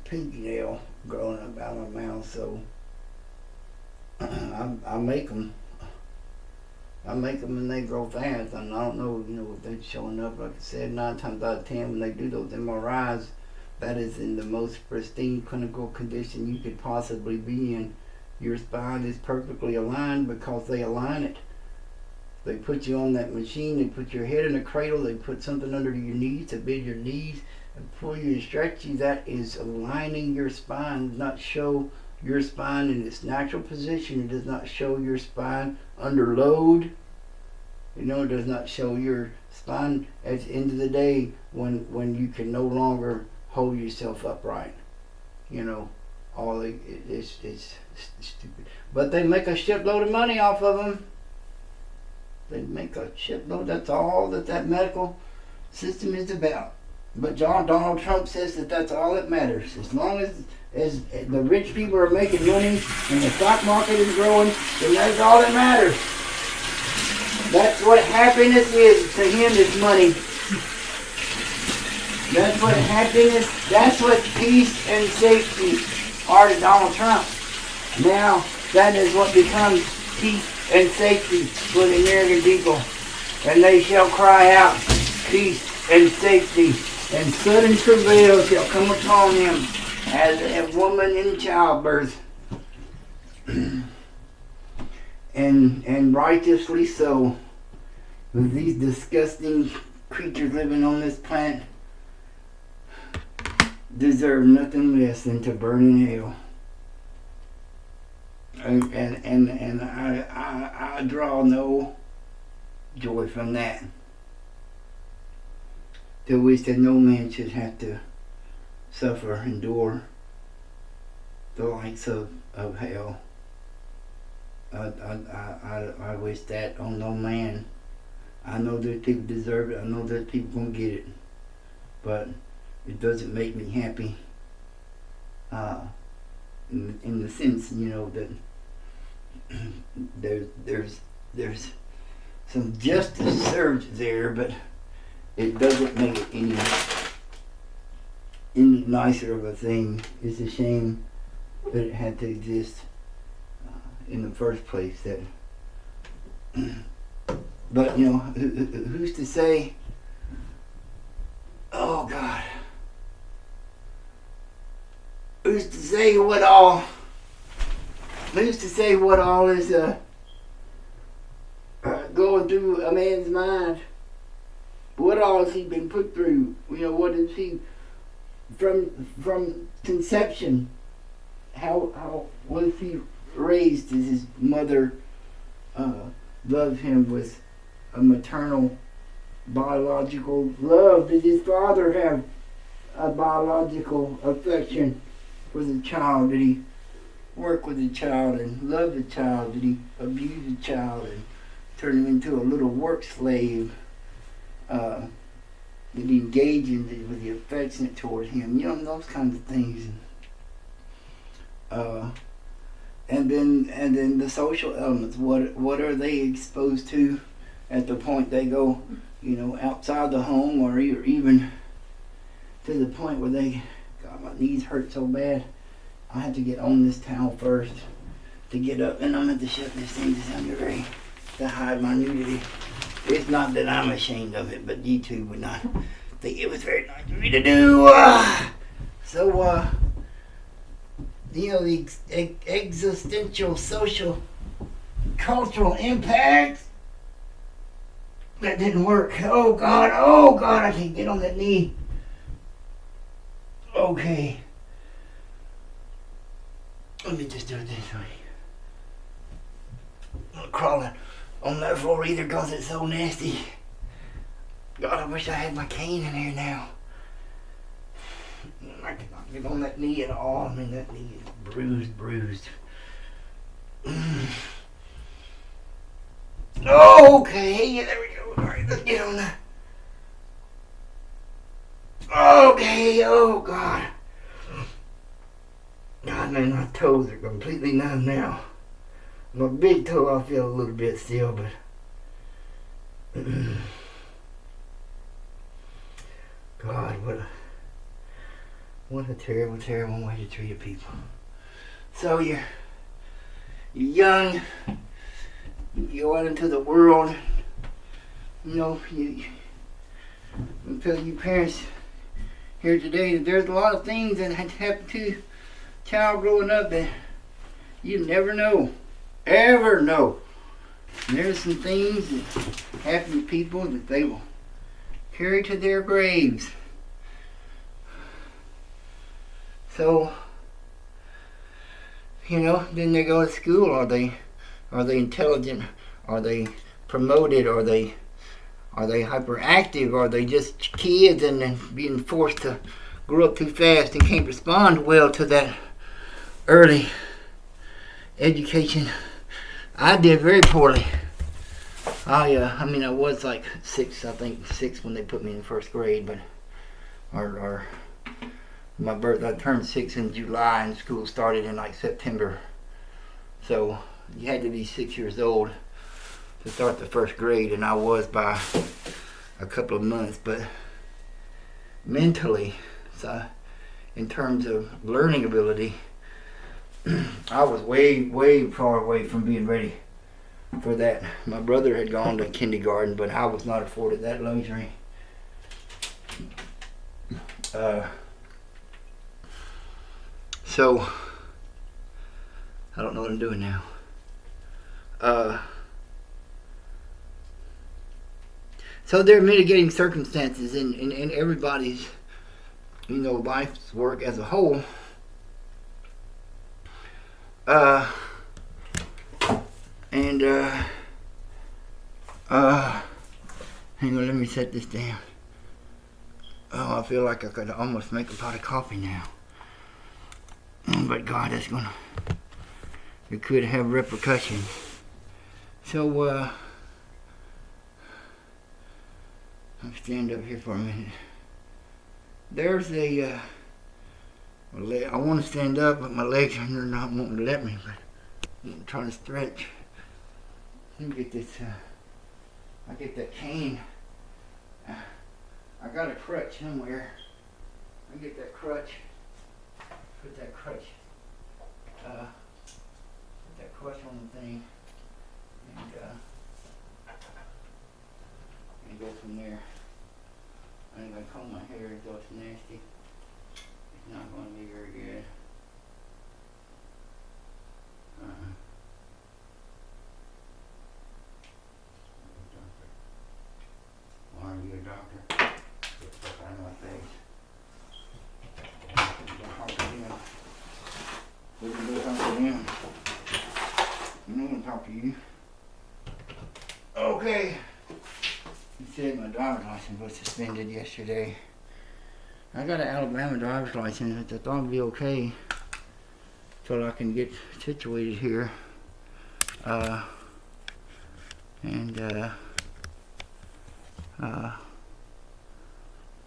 S3: pinky nail growing up out of my mouth. So I make them. I make them and they grow fast, and I don't know, you know, if they're showing up. Like I said, 9 times out of 10 when they do those MRIs, that is in the most pristine clinical condition you could possibly be in. Your spine is perfectly aligned because they align it They put you on that machine. They put your head in a cradle. They put something under your knees to bend your knees and pull you and stretch you. That is aligning your spine. Does not show your spine in its natural position. It does not show your spine under load. It does not show your spine at the end of the day when you can no longer hold yourself upright. It's stupid. But they make a shipload of money off of them. They make a shipload. That's all that medical system is about. But Donald Trump says that that's all that matters. As long as the rich people are making money and the stock market is growing, then that's all that matters. That's what happiness is to him, is money. That's what happiness, that's what peace and safety are to Donald Trump. Now, that is what becomes peace and safety for the American people. And they shall cry out, peace and safety, and sudden travail shall come upon him as a woman in childbirth. and righteously so. With these disgusting creatures living on this planet deserve nothing less than to burn in hell. And I draw no joy from that. To wish that no man should have to suffer, endure the likes of hell. I wish that on no man. I know that people deserve it. I know that people gonna get it, but it doesn't make me happy. In the sense, that there's some justice served there, but it doesn't make it any nicer of a thing. It's a shame that it had to exist in the first place. That, but who's to say? Oh God, who's to say what all? Who's to say what all is going through a man's mind? What all has he been put through? What is he from conception? How was he raised? Does his mother love him with a maternal biological love? Did his father have a biological affection for the child? Did he work with the child and love the child? Did he abuse the child and turn him into a little work slave? Did he engage with the affectionate toward him? Those kinds of things. And then the social elements. What are they exposed to at the point they go, outside the home, or even to the point where God, my knees hurt so bad. I have to get on this towel first to get up, and I'm going to have to shut this thing to some degree to hide my nudity. It's not that I'm ashamed of it, but you two would not think it was very nice for me to do. The existential, social, cultural impact, that didn't work. Oh God, I can't get on that knee. Okay. Let me just do it this way. I'm crawling on that floor either because it's so nasty. God, I wish I had my cane in here now. I cannot get on that knee at all. That knee is bruised. Okay, there we go. Alright, let's get on that. Okay, oh God. God, man, my toes are completely numb now. My big toe, I feel a little bit still, but God, what a terrible, terrible way to treat people. So you're young, you go out into the world, you tell your parents here today that there's a lot of things that happen to a child growing up that you never ever know And there's some things that happen to people that they will carry to their graves. So, then they go to school. Are they intelligent? Are they promoted? Are they hyperactive? Are they just kids and then being forced to grow up too fast and can't respond well to that early education? I did very poorly. I was like 6 when they put me in first grade, but or my birth, I turned 6 in July and school started in like September. So you had to be 6 years old to start the first grade, and I was by a couple of months. But mentally, so in terms of learning ability, I was way far away from being ready for that. My brother had gone to kindergarten, but I was not afforded that luxury. So I don't know what I'm doing now. So there are mitigating circumstances in everybody's, life's work as a whole. Hang on, let me set this down. Oh, I feel like I could almost make a pot of coffee now. But God, it could have repercussions. So, I'll stand up here for a minute. There's I want to stand up, but my legs are not wanting to let me. But I'm trying to stretch. Let me get this. I get that cane. I got a crutch somewhere. I get that crutch. Put that crutch on the thing, and go from there. I ain't gonna comb my hair, it's all too nasty. It's not gonna be very good. Why are you a doctor? Get stuff out of my face. We can go talk to them. I'm not gonna talk to you. Okay. He said my driver's license was suspended yesterday. I got an Alabama driver's license, but I thought it'd be okay till I can get situated here.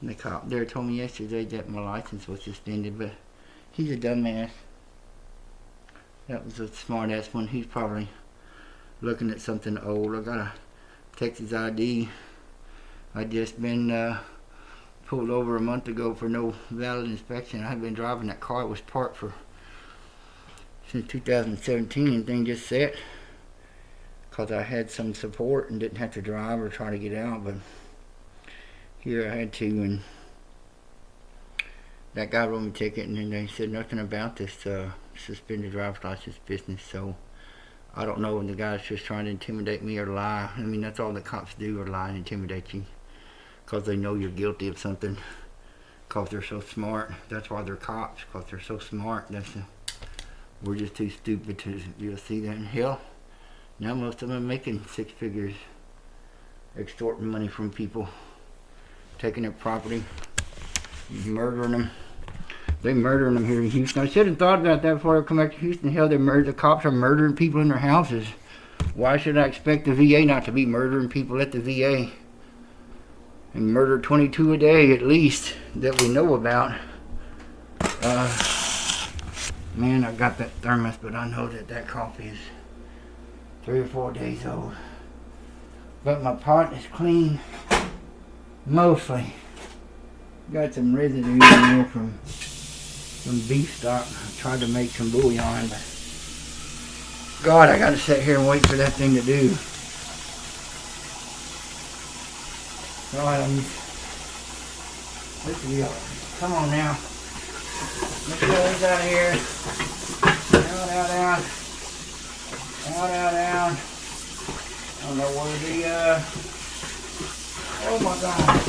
S3: The cop there told me yesterday that my license was suspended, but he's a dumbass. That was a smart ass one. He's probably looking at something old. I got a Texas ID. I just been pulled over a month ago for no valid inspection. I've been driving that car. It was parked since 2017, and thing just set because I had some support and didn't have to drive or try to get out. But here I had to, and that guy wrote me a ticket, and then they said nothing about this suspended driver's license business. So I don't know if the guy's just trying to intimidate me or lie. I mean, that's all the cops do, or lie and intimidate you, because they know you're guilty of something, because they're so smart. That's why they're cops, because they're so smart. We're just too stupid to see that. And hell, now most of them are making 6 figures, extorting money from people, taking their property, murdering them. They're murdering them here in Houston. I should have thought about that before I come back to Houston. Hell, the cops are murdering people in their houses. Why should I expect the VA not to be murdering people at the VA? And murder 22 a day at least that we know about. Man, I got that thermos, but I know that coffee is 3 or 4 days old. But my pot is clean, mostly. Got some residue in there from some beef stock. I tried to make some bouillon, but God, I gotta sit here and wait for that thing to do. God, let's be all. Come on now. Let's get this out of here. Down. don't know where the, oh my God.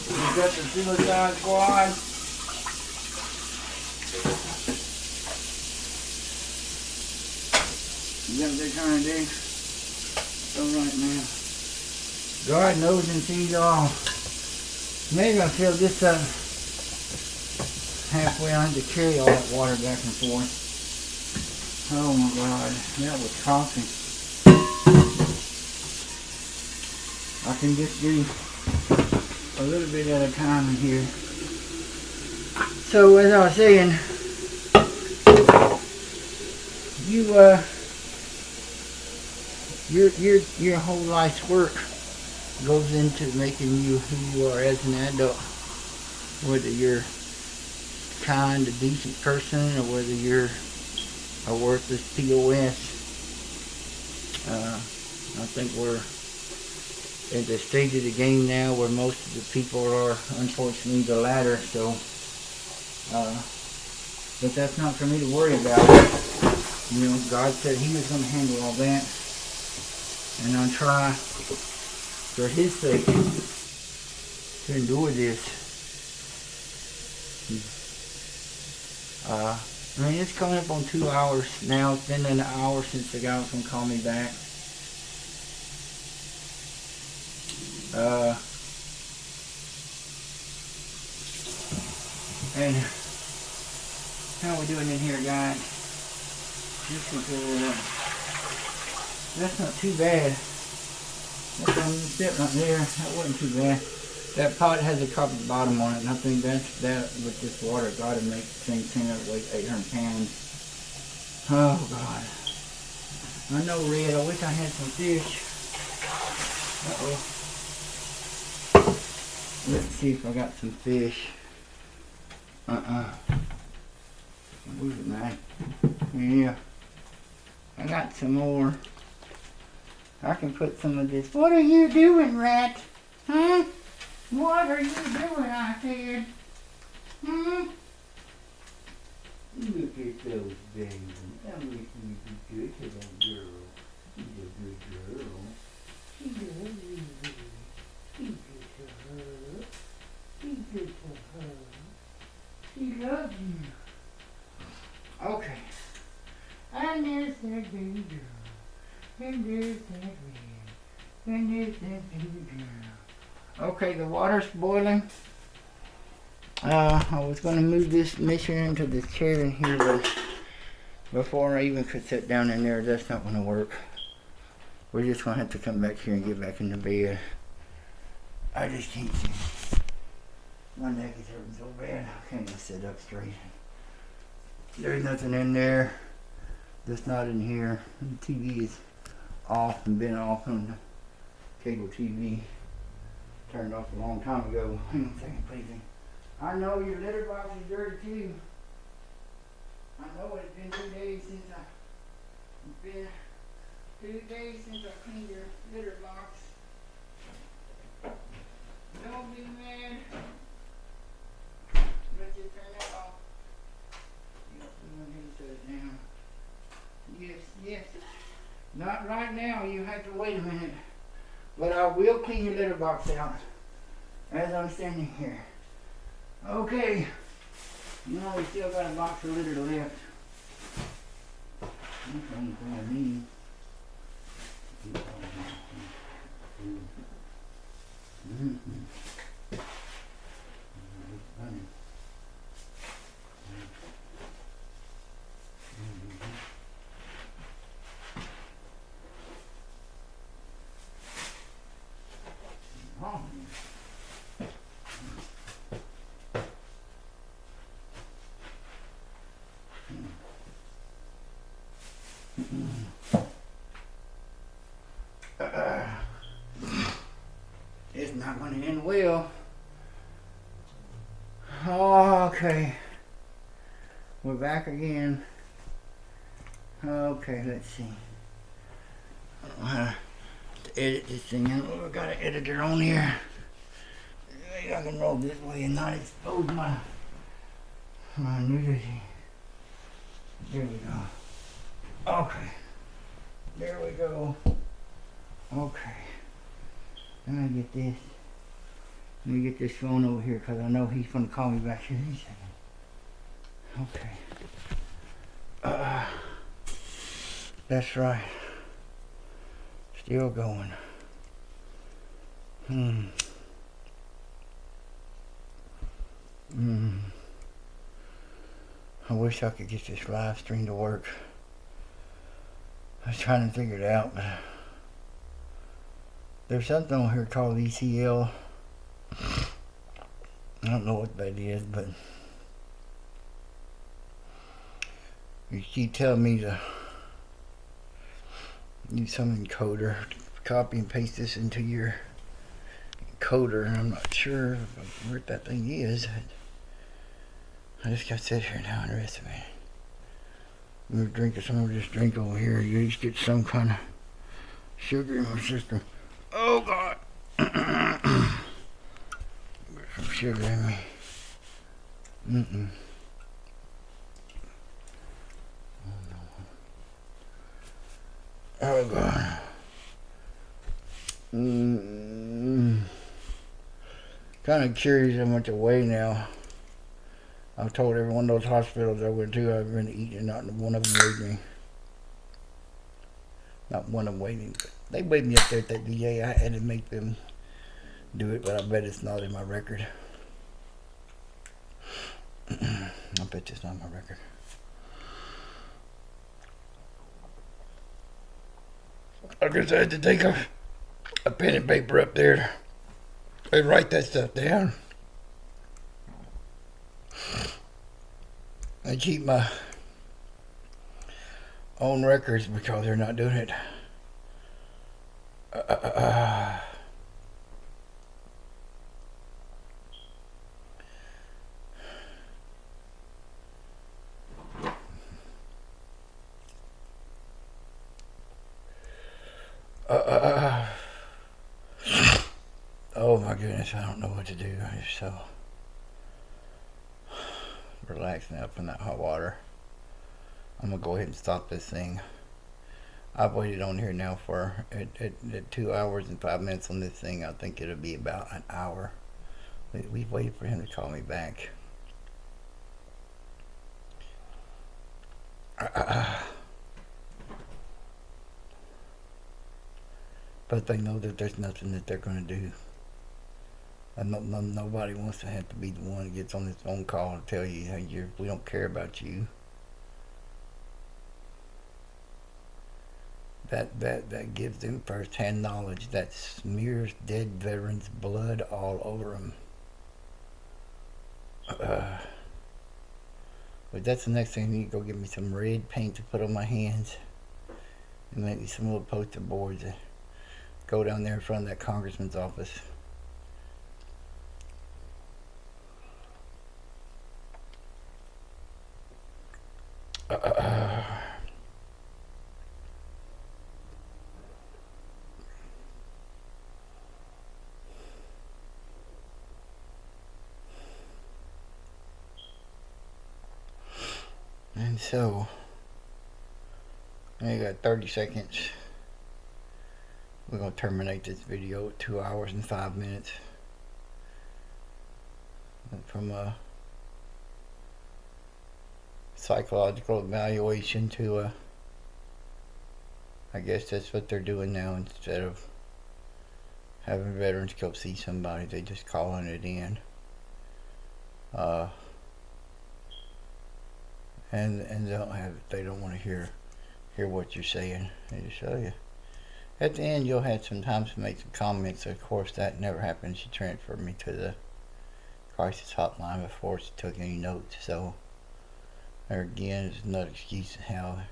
S3: We've got the suicide squad. You got what they're trying to do? Alright now. God knows and sees all. Maybe I'll fill this up halfway. I have to carry all that water back and forth. Oh my God, that was coughing. I can just do a little bit at a time in here. So as I was saying, your whole life's work goes into making you who you are as an adult. Whether you're kind, a decent person, or whether you're a worthless POS. I think we're at the stage of the game now where most of the people are unfortunately the latter. So, but that's not for me to worry about. You know, God said He was going to handle all that, and I'll try for His sake to endure this. I mean, it's coming up on 2 hours now. It's been an hour since the guy was going to call me back. And how we doing in here, guys? Just that's not too bad. That's on the step right there. That wasn't too bad. That pot has a copper bottom on it, and I think that's that with this water got to make the thing 10 out weight 800 pounds. Oh God. I know, Red. I wish I had some fish. Let's see if I got some fish. Where's it, man? Yeah. I got some more. I can put some of this. What are you doing, Rat? Huh? What are you doing out there? Hmm? Look at those babies. Tell me you be good to that girl. She's a good girl. She's a really good. Be good to her. Be good to her. She loves you. Okay. And there's that baby girl. And there's that red. And there's that baby girl. Okay, the water's boiling. I was going to move this mission into the chair in here, but before I even could sit down in there, that's not going to work. We're just going to have to come back here and get back in the bed. I just can't see. My neck is hurting so bad, I can't even sit up straight. There's nothing in there. That's not in here. The TV is off and been off on the cable TV. Turned off a long time ago. Hang on a second, please. I know your litter box is dirty too. I know it's been 2 days since I cleaned your litter box. Don't be mad. Let you turn that off. Yep, we want him to shut it down. Yes. Not right now. You have to wait a minute. But I will clean your litter box out as I'm standing here. Okay. Now we still got a box of litter left. That's the only thing I need. It's not going to end well. Okay. We're back again. Okay, let's see. I don't know how to edit this thing. I know I got an editor on here. Maybe I can roll this way and not expose my nudity. There we go. Okay. There we go. Okay. Let me get this. Let me get this phone over here because I know he's going to call me back here in a second. Okay. That's right. Still going. I wish I could get this live stream to work. I was trying to figure it out, but there's something on here called ECL. I don't know what that is, but you keep telling me to use some encoder, copy and paste this into your encoder, and I'm not sure where that thing is. I just got to sit here now and rest of it. I'm drinking some of this drink over here. You just get some kind of sugar in my system. Oh God! Got some sugar in me. Oh God. Kind of curious how much I weigh now. I've told every one of those hospitals I went to I've been eating, not one of them weighed me. Not one of them weighed me. But they weighed me up there at that VA. I had to make them do it, but I bet it's not in my record. I bet it's not in my record. I guess I had to take a pen and paper up there and write that stuff down. I keep my own records because they're not doing it. Oh my goodness, I don't know what to do. I'm just so relaxed now from that hot water. I'm gonna go ahead and stop this thing. I've waited on here now for at 2 hours and 5 minutes on this thing. I think it'll be about an hour. We've waited for him to call me back. But they know that there's nothing that they're going to do. And nobody wants to have to be the one that gets on this phone call and tell you, hey, we don't care about you. That gives them first-hand knowledge that smears dead veterans' blood all over them. But that's the next thing. I need to go get me some red paint to put on my hands and make me some little poster boards. Go down there in front of that congressman's office. And so, I got 30 seconds. We're going to terminate this video at 2 hours and 5 minutes. From a psychological evaluation to a, I guess that's what they're doing now. Instead of having veterans go see somebody, they just calling it in. And they don't want to hear what you're saying. They just tell you. At the end, you'll have some time to make some comments. Of course, that never happened. She transferred me to the crisis hotline before she took any notes. So, there again, it's not an excuse how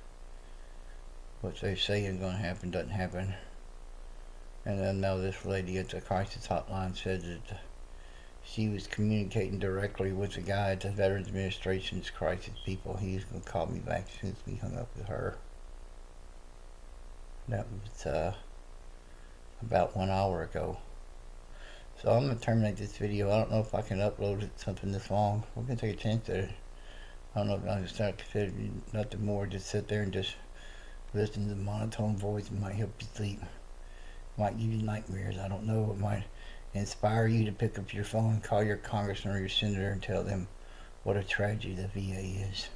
S3: what they say is going to happen doesn't happen. And I know this lady at the crisis hotline said that she was communicating directly with the guy at the Veterans Administration's crisis people. He was going to call me back as soon as we hung up with her.
S1: That was about 1 hour ago. So I'm going to terminate this video. I don't know if I can upload it, something this long. We're going to take a chance at it. I don't know if I just start to say nothing more. Just sit there and just listen to the monotone voice. It might help you sleep. It might give you nightmares. I don't know. It might inspire you to pick up your phone, call your congressman or your senator and tell them what a tragedy the VA is.